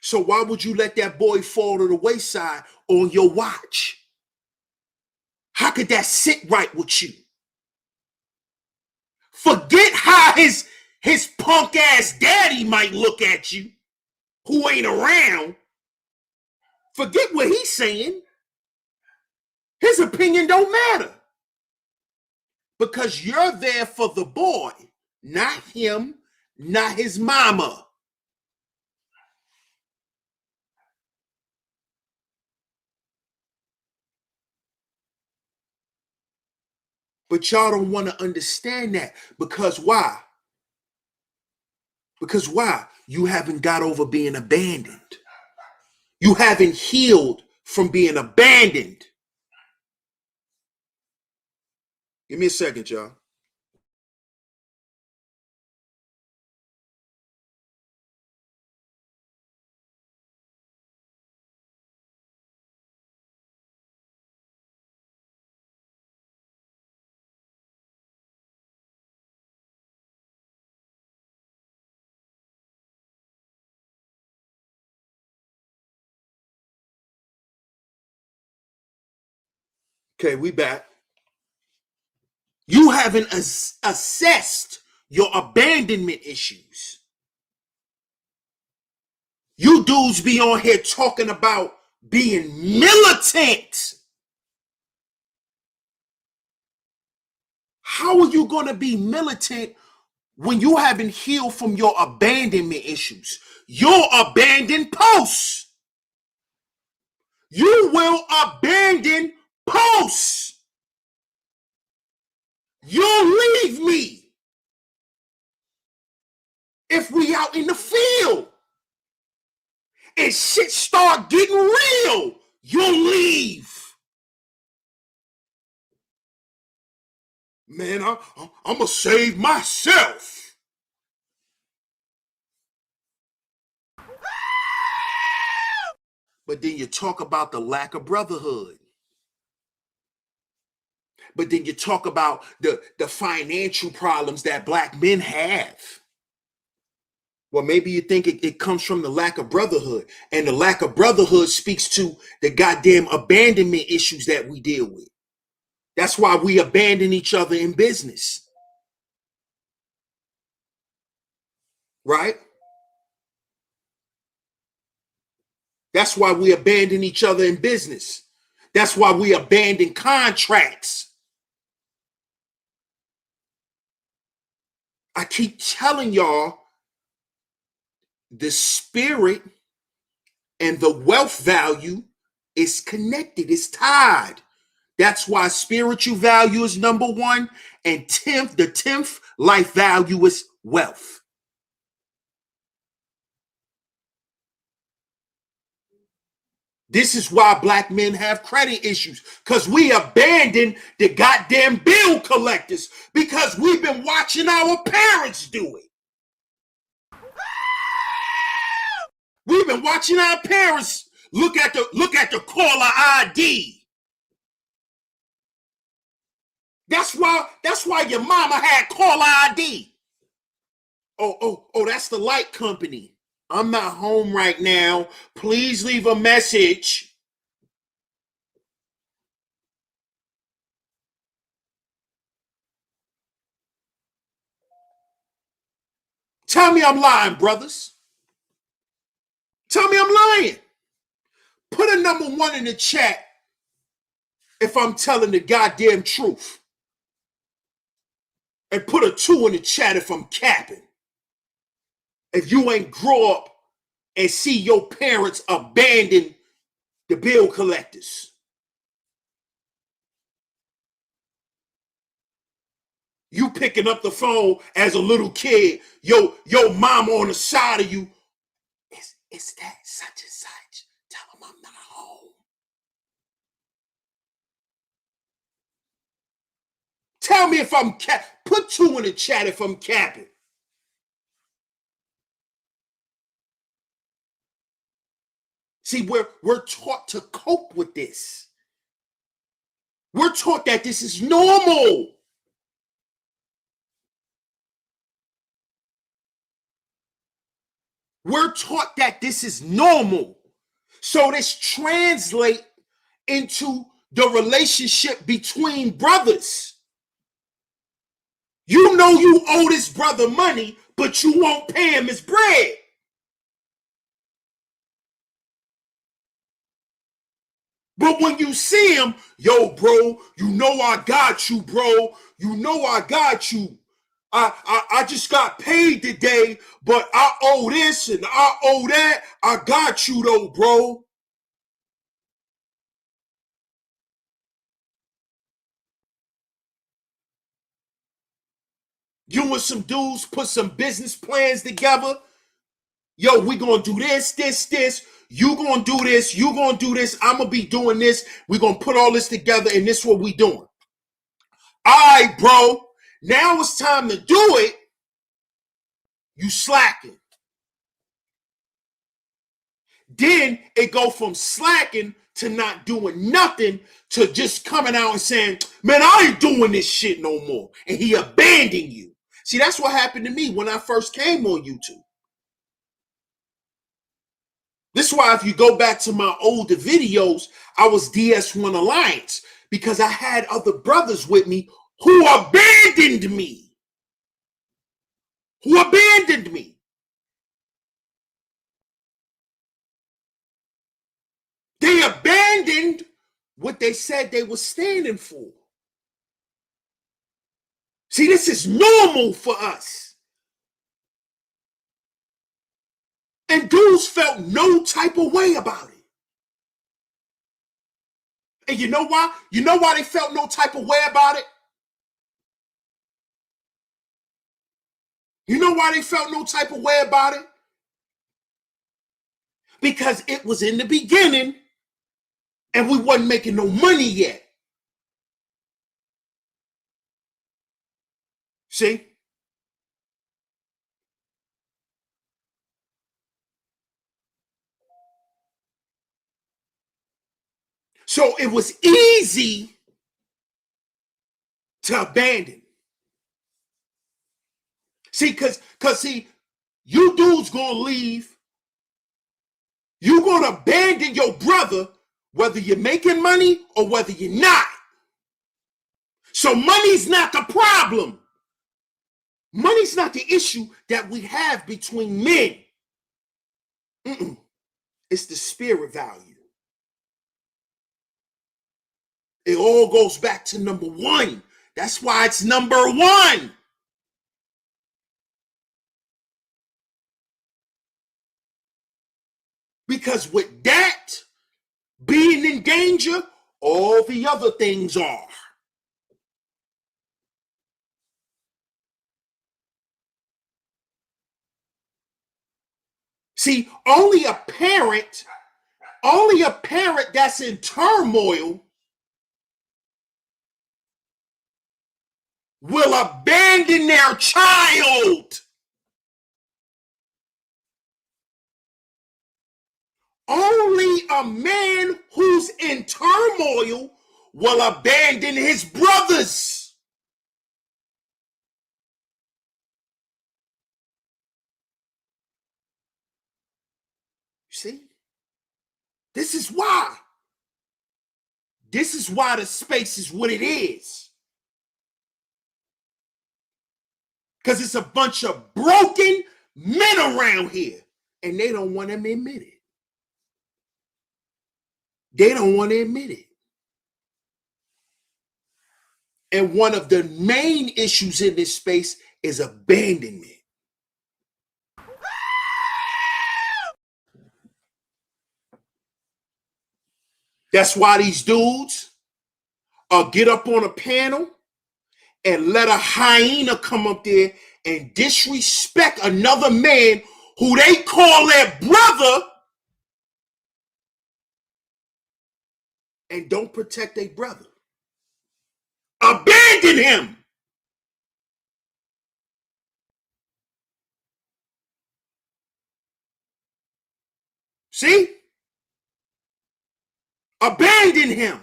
So why would you let that boy fall to the wayside on your watch? How could that sit right with you? Forget how his punk ass daddy might look at you, who ain't around. Forget what he's saying. His opinion don't matter. Because you're there for the boy, not him, not his mama. But y'all don't want to understand that. Because why? Because why? You haven't got over being abandoned. You haven't healed from being abandoned. Give me a second, y'all. Okay, we back. You haven't assessed your abandonment issues. You dudes be on here talking about being militant. How are you going to be militant when you haven't healed from your abandonment issues? You'll abandon posts. You will abandon posts. You'll leave me if we out in the field and shit start getting real. You'll leave. Man, I'm going to save myself. But then you talk about the lack of brotherhood. But then you talk about the financial problems that black men have. Well, maybe you think it comes from the lack of brotherhood. And the lack of brotherhood speaks to the goddamn abandonment issues that we deal with. That's why we abandon each other in business. Right? That's why we abandon each other in business. That's why we abandon contracts. I keep telling y'all, the spirit and the wealth value is connected. It's tied. That's why spiritual value is number one, and the 10th life value is wealth. This is why black men have credit issues, because we abandoned the goddamn bill collectors because we've been watching our parents do it. We've been watching our parents look at the caller ID. That's why your mama had caller ID. Oh, that's the light company. I'm not home right now. Please leave a message. Tell me I'm lying, brothers. Tell me I'm lying. Put a number 1 in the chat if I'm telling the goddamn truth. And put a 2 in the chat if I'm capping. If you ain't grow up and see your parents abandon the bill collectors. You picking up the phone as a little kid, your mama on the side of you. It's that such and such. Tell him I'm not home. Tell me if I'm put 2 in the chat if I'm capping. See, we're taught to cope with this. We're taught that this is normal. We're taught that this is normal. So this translates into the relationship between brothers. You know you owe this brother money, but you won't pay him his bread. But when you see him, yo, bro, you know I got you, bro. You know I got you. I just got paid today, but I owe this and I owe that. I got you though, bro. You and some dudes put some business plans together. Yo, we gonna do this. You gonna do this. You gonna do this. I'm gonna be doing this. We gonna put all this together, and this is what we doing. All right, bro. Now it's time to do it. You slacking. Then it go from slacking to not doing nothing to just coming out and saying, man, I ain't doing this shit no more. And he abandoned you. See, that's what happened to me when I first came on YouTube. This is why if you go back to my older videos, I was DS1 Alliance because I had other brothers with me who abandoned me. They abandoned what they said they were standing for. See, this is normal for us. And dudes felt no type of way about it. And you know why? You know why they felt no type of way about it? You know why they felt no type of way about it? Because it was in the beginning and we wasn't making no money yet. See? So it was easy to abandon. See, cause you dudes gonna leave. You gonna abandon your brother whether you're making money or whether you're not. So money's not the problem. Money's not the issue that we have between men. It's the spirit value. It all goes back to number one. That's why it's number one. Because with that being in danger, all the other things are. See, only a parent that's in turmoil will abandon their child. Only a man who's in turmoil will abandon his brothers. You see? This is why. This is why the space is what it is. Because it's a bunch of broken men around here. And they don't want to admit it. They don't want to admit it. And one of the main issues in this space is abandonment. That's why these dudes get up on a panel and let a hyena come up there and disrespect another man who they call their brother and don't protect their brother. Abandon him. See? Abandon him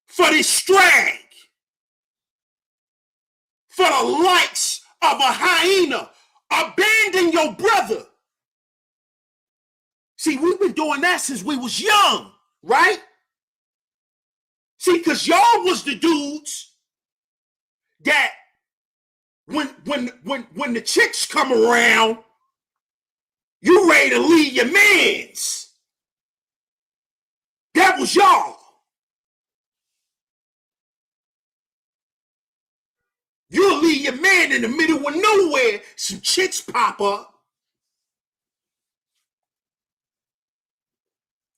for this drag, for the likes of a hyena. Abandon your brother. See, we've been doing that since we was young, right? See, because y'all was the dudes that when the chicks come around, you ready to leave your mans. That was y'all. You'll leave your man in the middle of nowhere, some chicks pop up.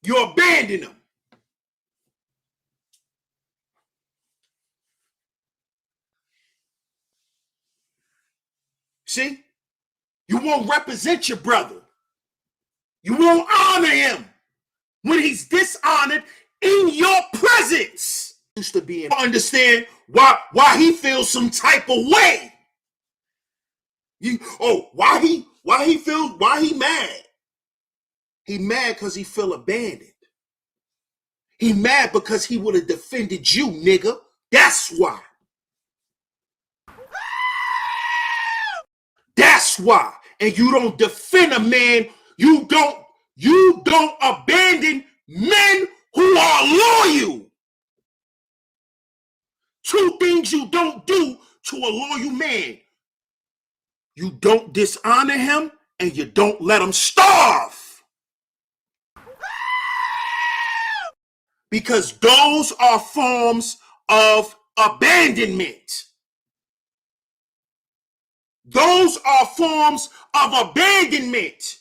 You abandon them. See? You won't represent your brother. You won't honor him when he's dishonored in your presence. Used to be understand why he feels some type of way. Why he mad? He mad because he feel abandoned. He mad because he would have defended you, nigga. That's why. That's why. And you don't defend a man. You don't abandon men who are loyal. Two things you don't do to a loyal man. You don't dishonor him and you don't let him starve. Because those are forms of abandonment. Those are forms of abandonment.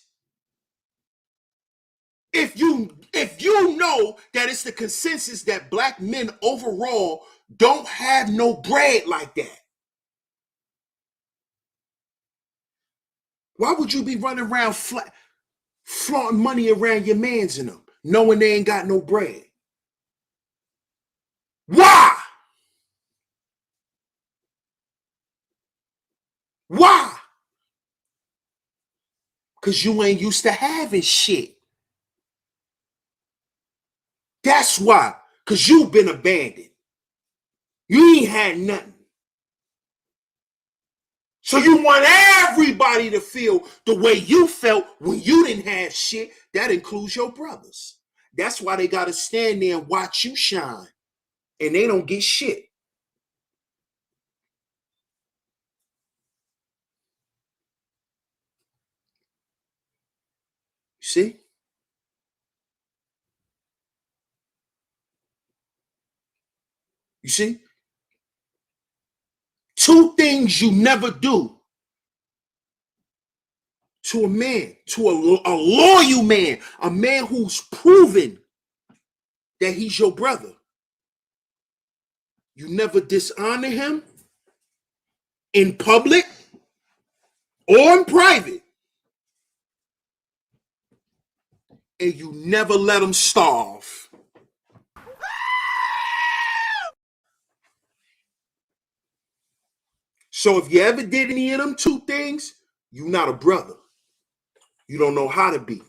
If you know that it's the consensus that black men overall don't have no bread like that, why would you be running around flaunting money around your mans in them, knowing they ain't got no bread? Why? Why? Because you ain't used to having shit. That's why. Because you've been abandoned. You ain't had nothing. So you want everybody to feel the way you felt when you didn't have shit. That includes your brothers. That's why they got to stand there and watch you shine. And they don't get shit. See? You see? Two things you never do to a man, to a loyal man, a man who's proven that he's your brother. You never dishonor him in public or in private. And you never let him starve. So if you ever did any of them two things, you're not a brother. You don't know how to be.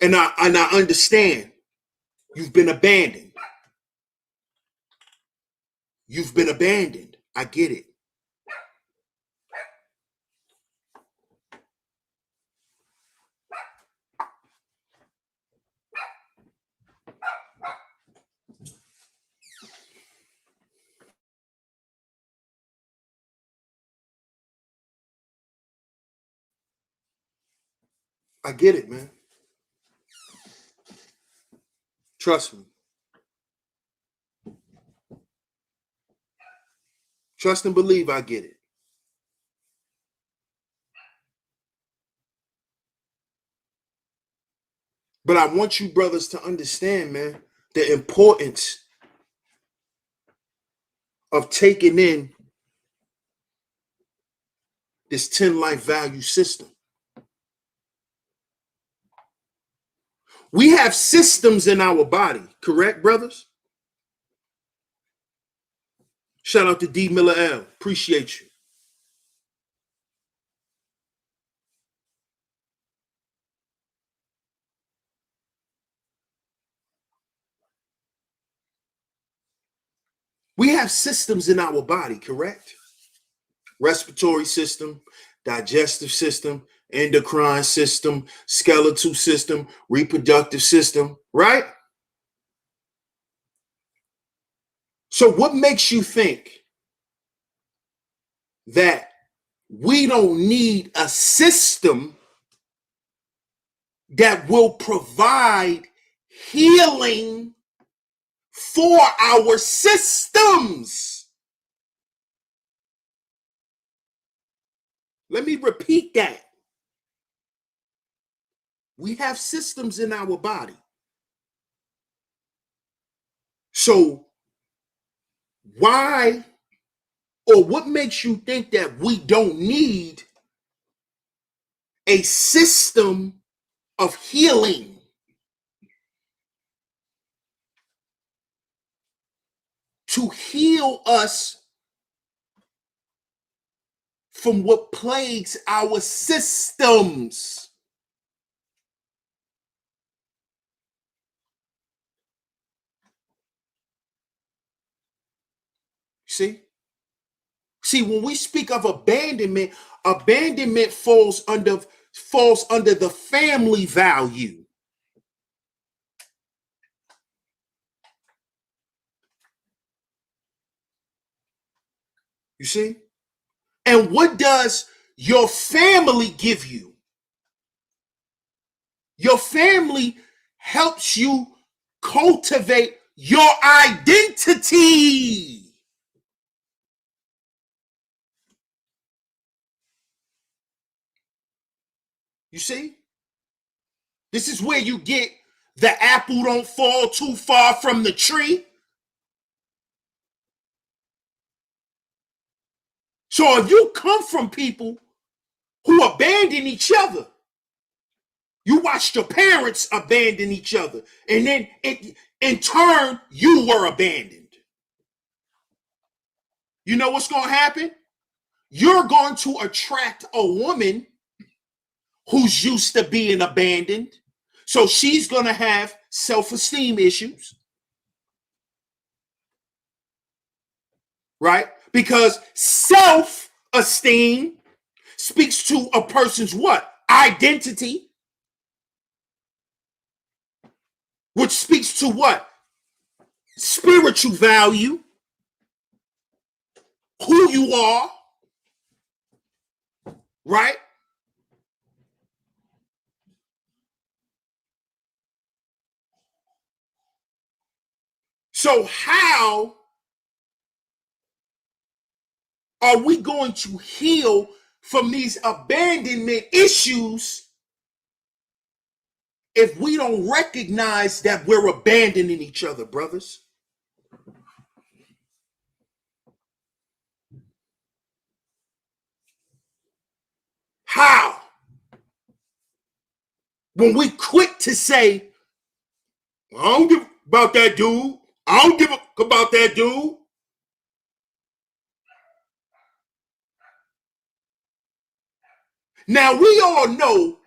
And I understand. You've been abandoned. You've been abandoned. I get it. I get it, man. Trust me. Trust and believe I get it. But I want you brothers to understand, man, the importance of taking in this 10 life value system. We have systems in our body, correct, brothers? Shout out to D. Miller L. Appreciate you. We have systems in our body, correct? Respiratory system, digestive system, endocrine system, skeletal system, reproductive system, right? So what makes you think that we don't need a system that will provide healing for our systems? Let me repeat that. We have systems in our body. So why, or what makes you think that we don't need a system of healing? To heal us from what plagues our systems. See, when we speak of abandonment, abandonment falls under the family value. You see? And what does your family give you? Your family helps you cultivate your identity. You see? This is where you get the apple don't fall too far from the tree. So if you come from people who abandon each other, you watched your parents abandon each other, and then in turn, you were abandoned. You know what's going to happen? You're going to attract a woman who's used to being abandoned. So she's going to have self-esteem issues. Right? Because self-esteem speaks to a person's what? Identity. Which speaks to what? Spiritual value. Who you are. Right? So how are we going to heal from these abandonment issues if we don't recognize that we're abandoning each other, brothers? How? When we quick to say, I don't give about that dude. I don't give a about that dude. Now, we all know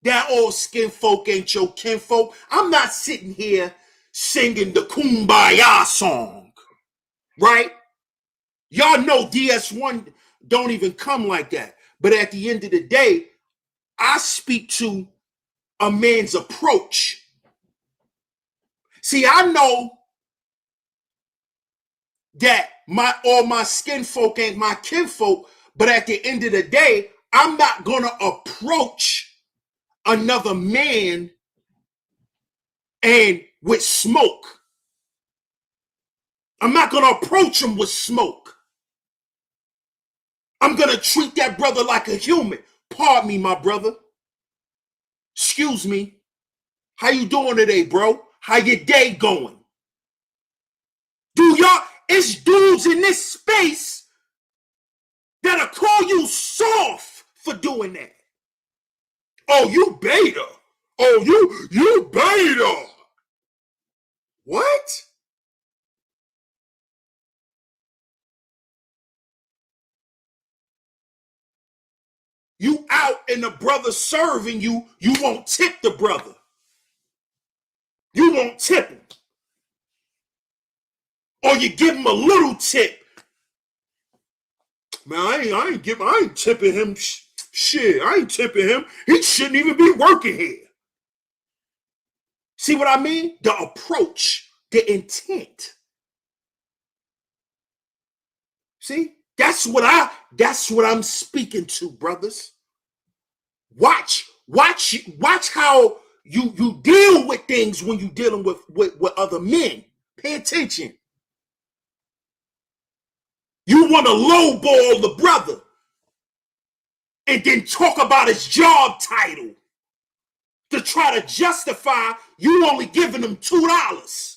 that all skin folk ain't your kinfolk. I'm not sitting here singing the Kumbaya song, right? Y'all know DS1 don't even come like that. But at the end of the day, I speak to a man's approach. See, I know that all my skin folk ain't my kinfolk, but at the end of the day, I'm not going to approach another man and with smoke. I'm not going to approach him with smoke. I'm going to treat that brother like a human. Pardon me, my brother. Excuse me. How you doing today, bro? How your day going? It's dudes in this space that'll call you soft for doing that. Oh, you beta. Oh, you beta. What? You out and the brother serving you, you won't tip the brother. You won't tip him. Or you give him a little tip. Man, I ain't tipping him shit. I ain't tipping him. He shouldn't even be working here. See what I mean? The approach, the intent. See? That's what I'm speaking to, brothers. Watch how you deal with things when you're dealing with other men. Pay attention. You want to lowball the brother and then talk about his job title to try to justify you only giving him $2.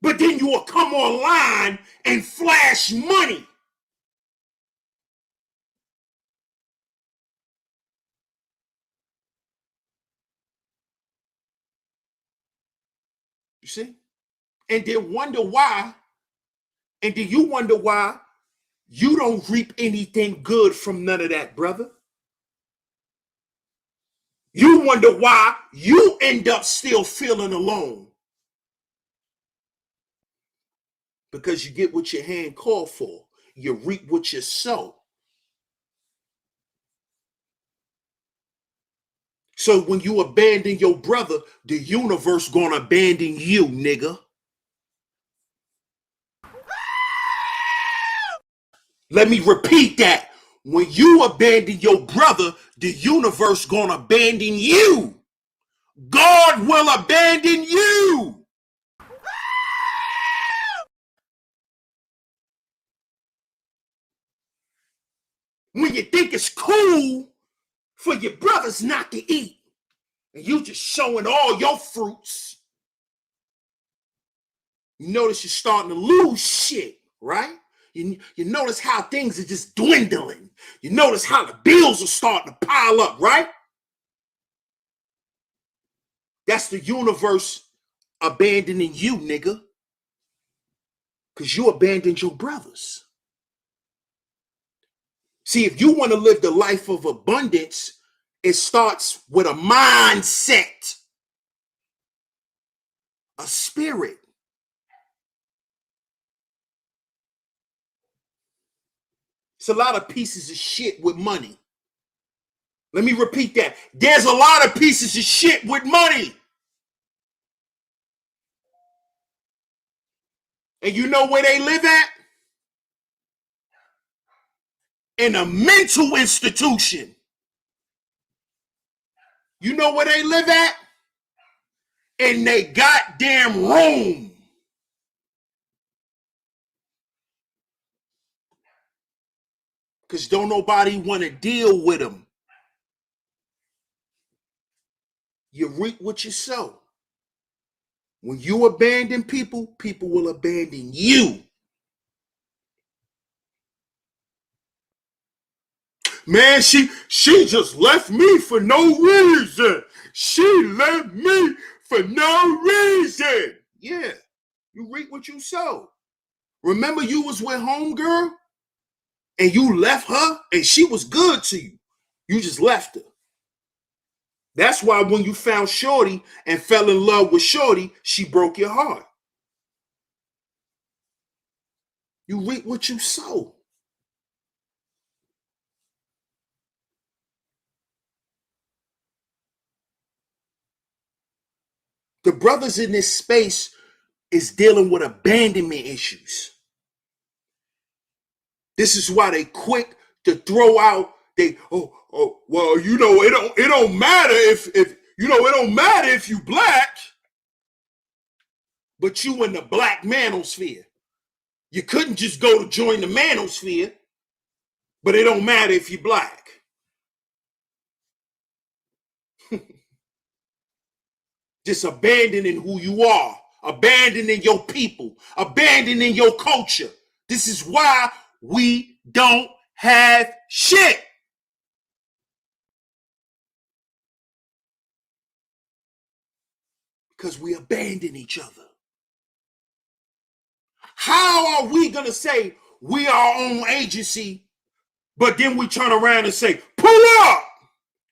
But then you will come online and flash money. You see? And then wonder why, and then you wonder why you don't reap anything good from none of that, brother. You wonder why you end up still feeling alone. Because you get what your hand called for. You reap what you sow. So when you abandon your brother, the universe gonna abandon you, nigga. Let me repeat that. When you abandon your brother, the universe gonna abandon you. God will abandon you. When you think it's cool for your brothers not to eat, and you just showing all your fruits, you notice you're starting to lose shit, right? You notice how things are just dwindling. You notice how the bills are starting to pile up, right? That's the universe abandoning you, nigga. Because you abandoned your brothers. See, if you want to live the life of abundance, it starts with a mindset, a spirit. It's a lot of pieces of shit with money. Let me repeat that. There's a lot of pieces of shit with money. And you know where they live at? In a mental institution. You know where they live at? In they goddamn room. Because don't nobody want to deal with them. You reap what you sow. When you abandon people, people will abandon you. Man, she just left me for no reason. She left me for no reason. Yeah, you reap what you sow. Remember you was with homegirl and you left her and she was good to you. You just left her. That's why when you found Shorty and fell in love with Shorty, she broke your heart. You reap what you sow. The brothers in this space is dealing with abandonment issues. This is why they quick to throw out well, you know, it don't matter if you know, it don't matter if you black, but you in the black manosphere. You couldn't just go to join the manosphere, but it don't matter if you black. Just abandoning who you are, abandoning your people, abandoning your culture. This is why we don't have shit. Because we abandon each other. How are we going to say we are our own agency, but then we turn around and say, pull up,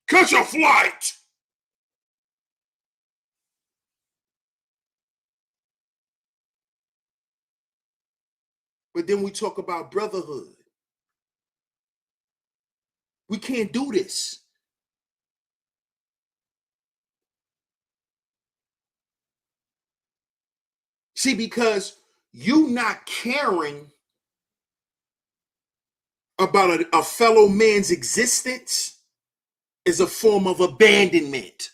catch a flight? But then we talk about brotherhood. We can't do this. See, because you not caring about a fellow man's existence is a form of abandonment.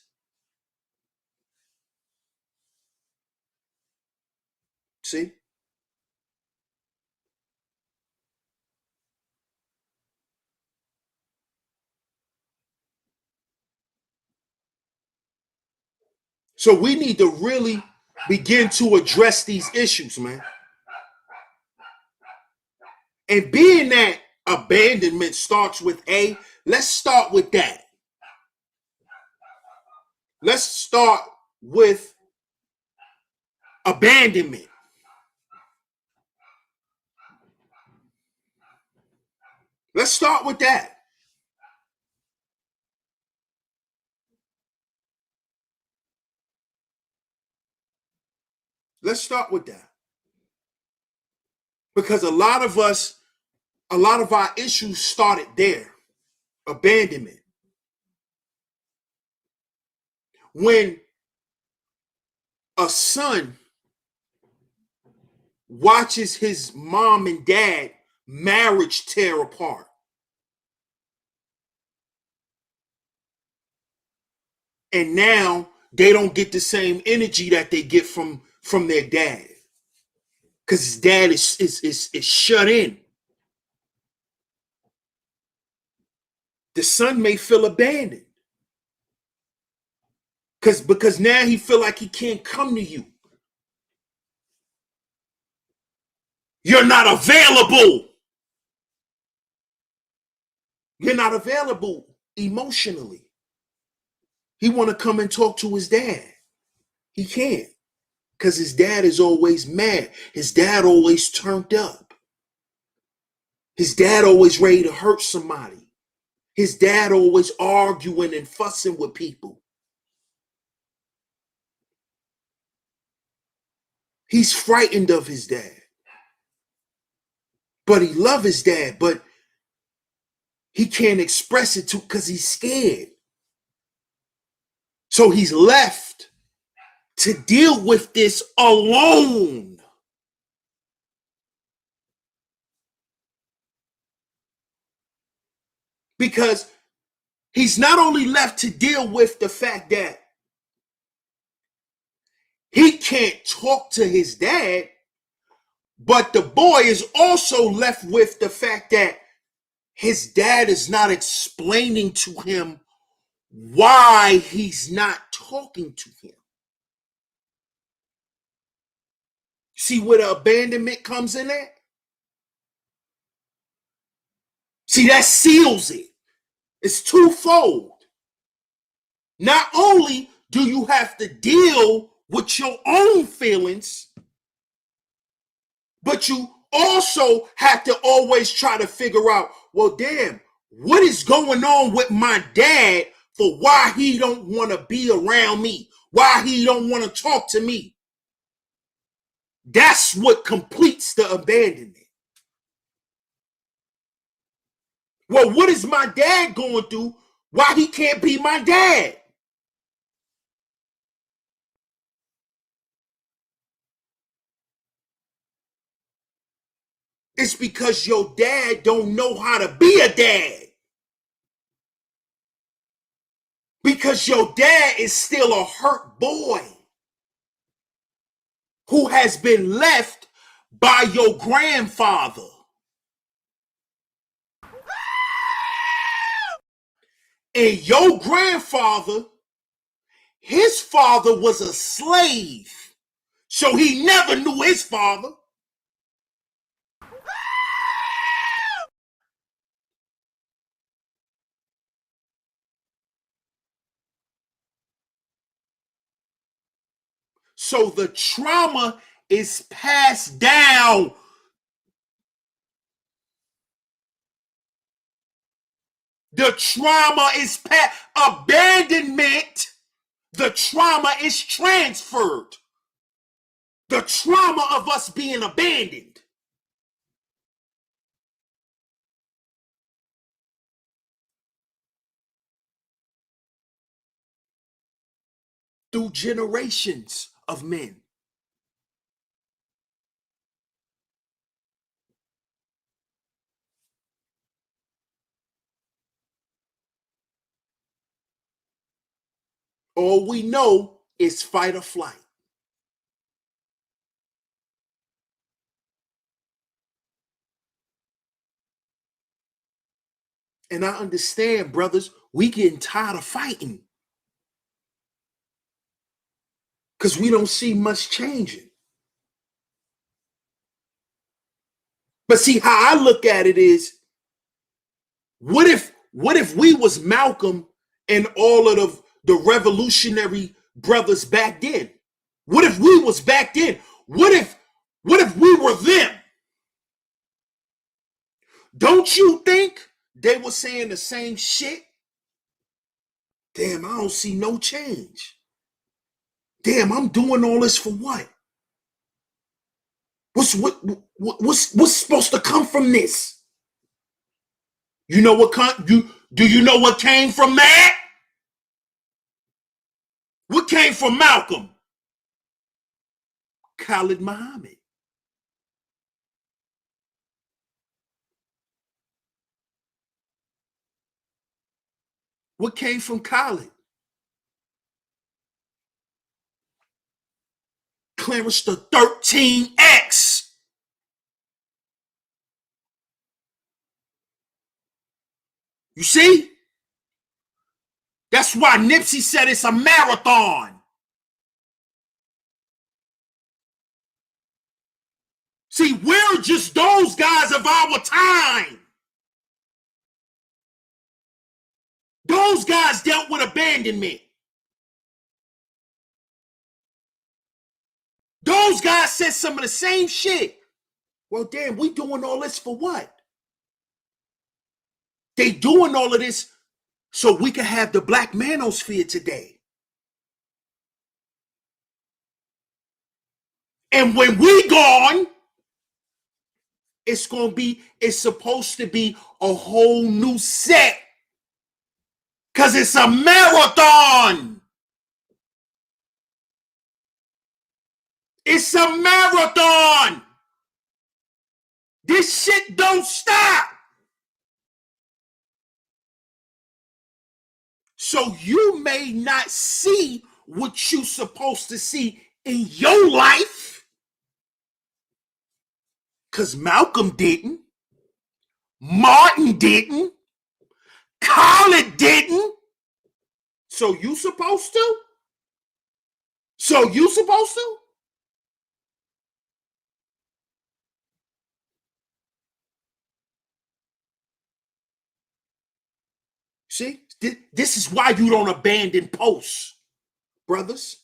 See? So we need to really begin to address these issues, man. And being that abandonment starts with A, let's start with that. Let's start with abandonment. Let's start with that. Let's start with that. Because a lot of our issues started there. Abandonment. When a son watches his mom and dad marriage tear apart, and now they don't get the same energy that they get from their dad, because his dad is shut in. The son may feel abandoned because now he feel like he can't come to you. You're not available. You're not available emotionally. He want to come and talk to his dad. He can't, because his dad is always mad. His dad always turned up. His dad always ready to hurt somebody. His dad always arguing and fussing with people. He's frightened of his dad. But he loves his dad, but he can't express it because he's scared. So he's left to deal with this alone. Because he's not only left to deal with the fact that he can't talk to his dad, but the boy is also left with the fact that his dad is not explaining to him why he's not talking to him. See where the abandonment comes in at? See, that seals it. It's twofold. Not only do you have to deal with your own feelings, but you also have to always try to figure out, well, damn, what is going on with my dad for why he don't want to be around me, why he don't want to talk to me. That's what completes the abandonment. Well, what is my dad going through? Why he can't be my dad? It's because your dad don't know how to be a dad. Because your dad is still a hurt boy who has been left by your grandfather. And your grandfather, his father was a slave. So he never knew his father. So the trauma is passed down. The trauma is abandonment. The trauma is transferred. The trauma of us being abandoned. Through generations of men. All we know is fight or flight. And I understand, brothers, we getting tired of fighting. Because we don't see much changing. But see, how I look at it is, what if we was Malcolm and all of the revolutionary brothers back then? What if we was back then? What if we were them? Don't you think they were saying the same shit? Damn, I don't see no change. Damn, I'm doing all this for what? What's supposed to come from this? You know what do you know what came from that? What came from Malcolm? Khalid Muhammad. What came from Khalid? Clarence the 13X. You see? That's why Nipsey said it's a marathon. See, we're just those guys of our time. Those guys dealt with abandonment. Those guys said some of the same shit. Well, damn, we doing all this for what? They doing all of this so we can have the Black Manosphere today. And when we gone, it's supposed to be a whole new set. Because it's a marathon. It's a marathon. This shit don't stop. So you may not see what you're supposed to see in your life. Because Malcolm didn't. Martin didn't. Khalid didn't. So you supposed to? So you supposed to? See? This is why you don't abandon posts, brothers.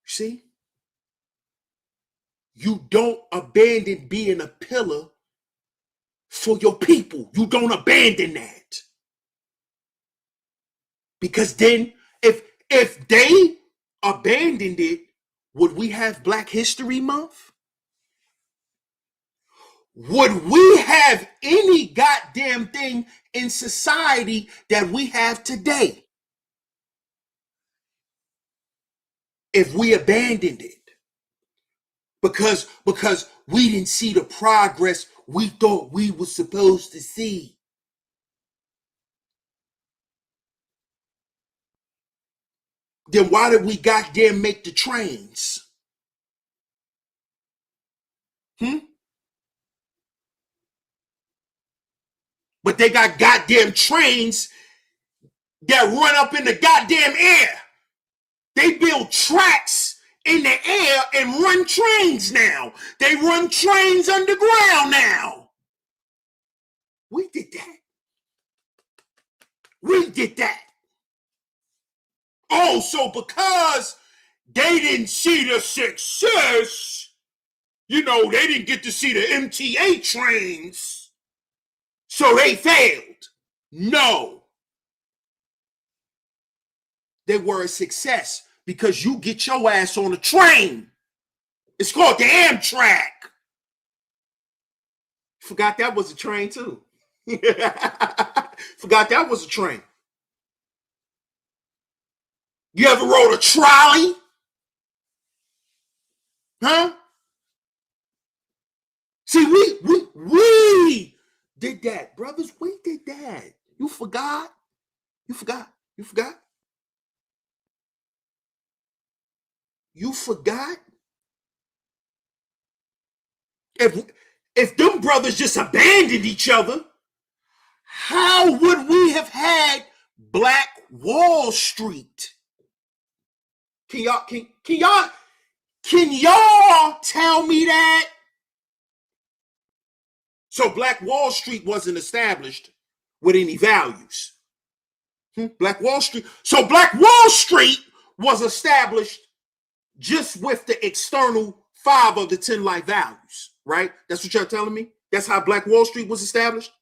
See? You don't abandon being a pillar for your people. You don't abandon that. Because then if they abandoned it, would we have Black History Month? Would we have any goddamn thing in society that we have today if we abandoned it? Because we didn't see the progress we thought we were supposed to see. Then why did we goddamn make the trains? But they got goddamn trains that run up in the goddamn air. They build tracks in the air and run trains now. They run trains underground now. We did that. We did that. Oh, so because they didn't see the success, you know, they didn't get to see the MTA trains, so they failed. No. They were a success because you get your ass on a train. It's called the Amtrak. Forgot that was a train too. Forgot that was a train. You ever rode a trolley? Huh? See, we did that, brothers. We did that. You forgot? You forgot? You forgot? You forgot? If them brothers just abandoned each other, how would we have had Black Wall Street? Can y'all tell me that? So Black Wall Street wasn't established with any values. Black Wall Street. So Black Wall Street was established just with the external 5 of the 10 life values, right? That's what you're telling me? That's how Black Wall Street was established?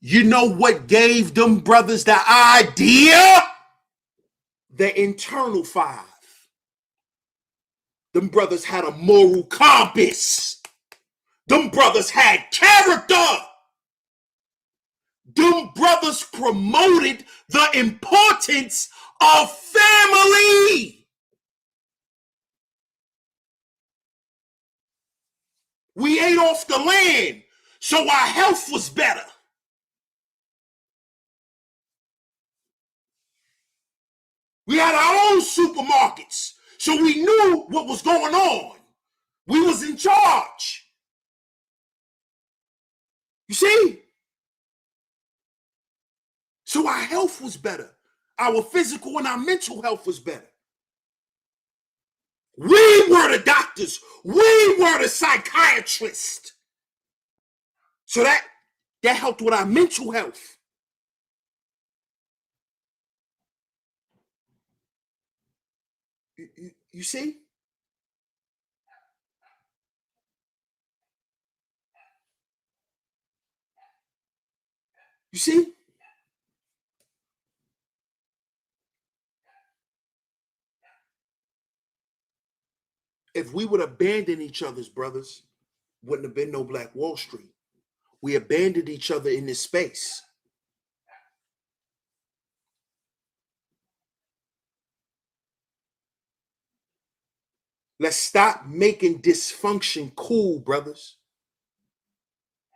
You know what gave them brothers the idea? The internal 5. Them brothers had a moral compass. Them brothers had character. Them brothers promoted the importance of family. We ate off the land, so our health was better. We had our own supermarkets, so we knew what was going on. We was in charge. You see? So our health was better. Our physical and our mental health was better. We were the doctors. We were the psychiatrists. So that helped with our mental health. You see? You see? If we would abandon each other's brothers, wouldn't have been no Black Wall Street. We abandoned each other in this space. Let's stop making dysfunction cool, brothers.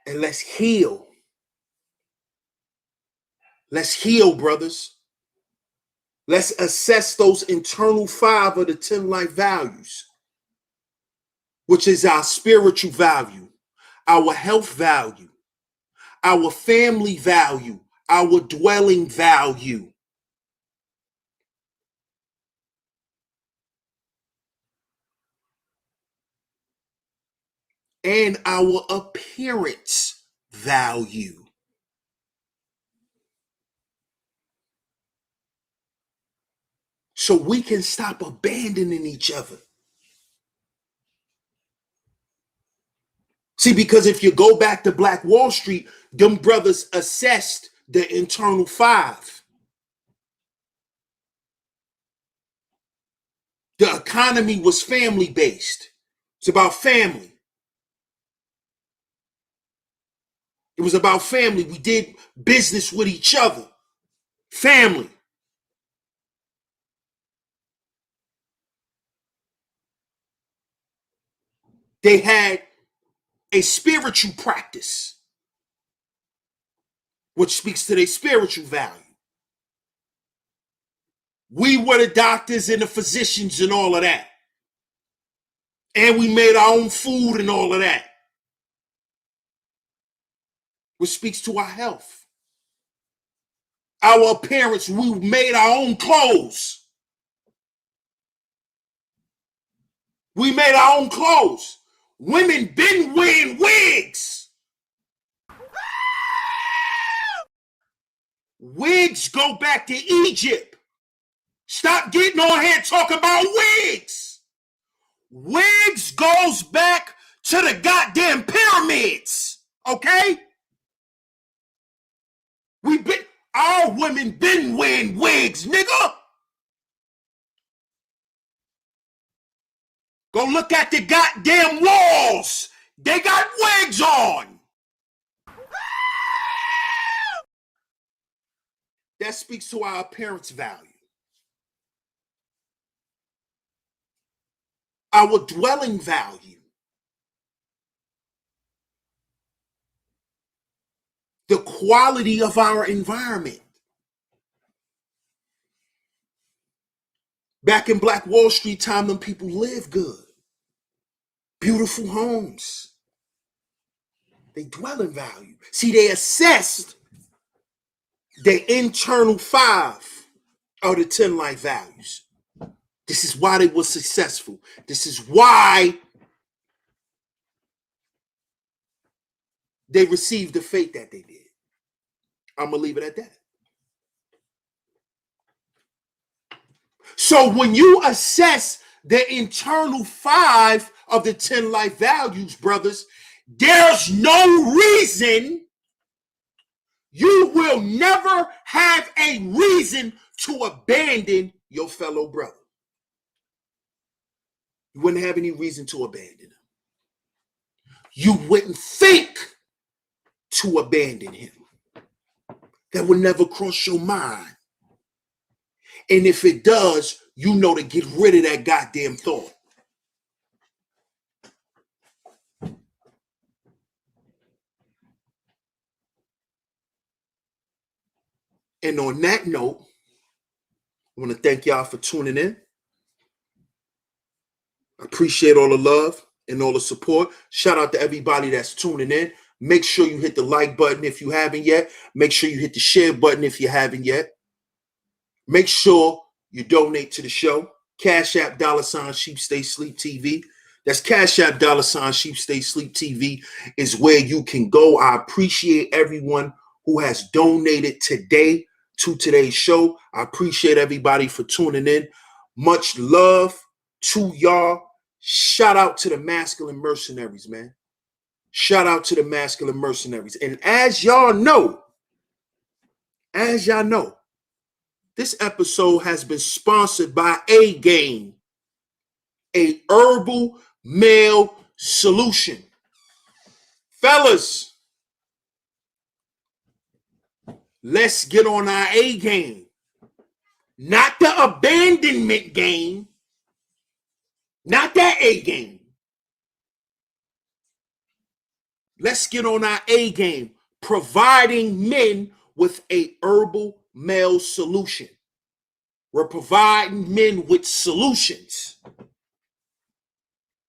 And let's heal. Let's heal, brothers. Let's assess those internal 5 of the 10 life values, which is our spiritual value, our health value, our family value, our dwelling value. And our appearance value. So we can stop abandoning each other. See, because if you go back to Black Wall Street, them brothers assessed the internal 5. The economy was family-based. It's about family. It was about family. We did business with each other. Family. They had a spiritual practice, which speaks to their spiritual value. We were the doctors and the physicians and all of that. And we made our own food and all of that, which speaks to our health. Our appearance, we made our own clothes. We made our own clothes. Women been wearing wigs. Wigs go back to Egypt. Stop getting on here talking about wigs. Wigs goes back to the goddamn pyramids. Okay? Our women been wearing wigs, nigga. Go look at the goddamn walls. They got wigs on. That speaks to our appearance value. Our dwelling value. The quality of our environment. Back in Black Wall Street time, them people lived good. Beautiful homes. They dwelling value. See, they assessed the internal 5 of the 10 life values. This is why they were successful. This is why they received the fate that they did. I'm going to leave it at that. So when you assess the internal 5 of the 10 life values, brothers, there's no reason, you will never have a reason to abandon your fellow brother. You wouldn't have any reason to abandon him. You wouldn't think to abandon him. That would never cross your mind. And if it does, you know to get rid of that goddamn thought. And on that note, I want to thank y'all for tuning in. I appreciate all the love and all the support. Shout out to everybody that's tuning in. Make sure you hit the like button if you haven't yet. Make sure you hit the share button if you haven't yet. Make sure you donate to the show. CashApp $SheepStaySleepTV. That's CashApp $SheepStaySleepTV is where you can go. I appreciate everyone who has donated today to today's show. I appreciate everybody for tuning in. Much love to y'all. Shout out to the masculine mercenaries, man. Shout out to the masculine mercenaries. And as y'all know, this episode has been sponsored by A-Game, a herbal male solution. Fellas, let's get on our A-game. Not the abandonment game. Not that A-game. Let's get on our A-game, providing men with a herbal male solution. We're providing men with solutions.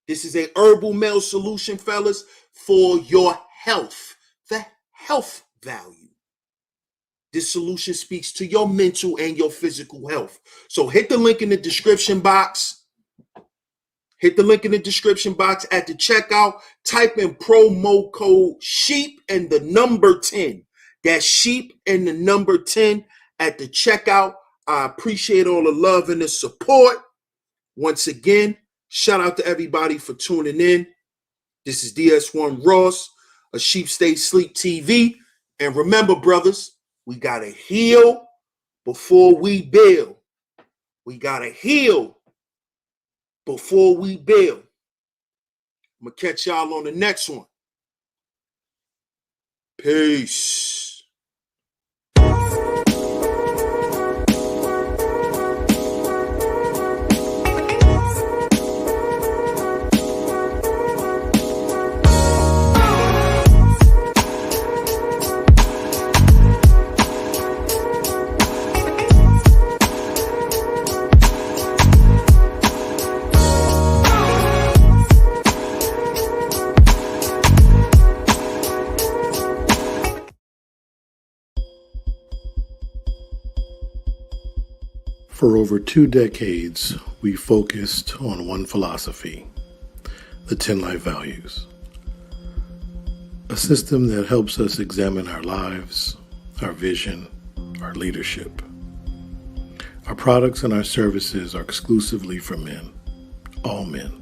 This is a herbal male solution, fellas, for your health, the health value. This solution speaks to your mental and your physical health. So hit the link in the description box. Hit the link in the description box at the checkout. Type in promo code SHEEP and the number 10. That's SHEEP and the number 10 at the checkout. I appreciate all the love and the support. Once again, shout out to everybody for tuning in. This is DS1 Ross of Sheep Stay Sleep TV. And remember, brothers, we got to heal before we build. We got to heal before we build. I'm going to catch y'all on the next one. Peace. For over 2 decades, we focused on one philosophy, the 10 life values. A system that helps us examine our lives, our vision, our leadership. Our products and our services are exclusively for men, all men.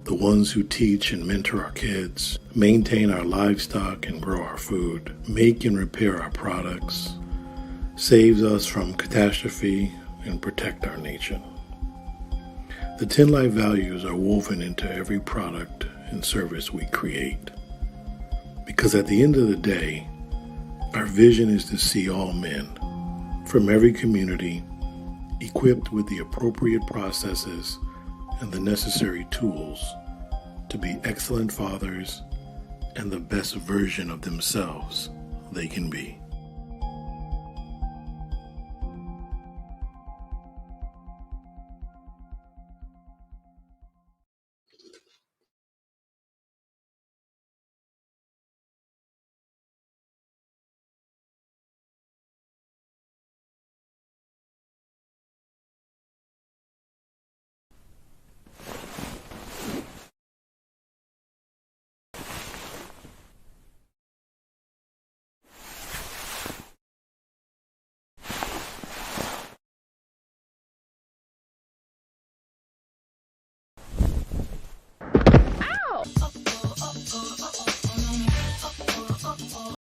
The ones who teach and mentor our kids, maintain our livestock and grow our food, make and repair our products, saves us from catastrophe, and protect our nation. The 10 life values are woven into every product and service we create. Because at the end of the day, our vision is to see all men from every community equipped with the appropriate processes and the necessary tools to be excellent fathers and the best version of themselves they can be.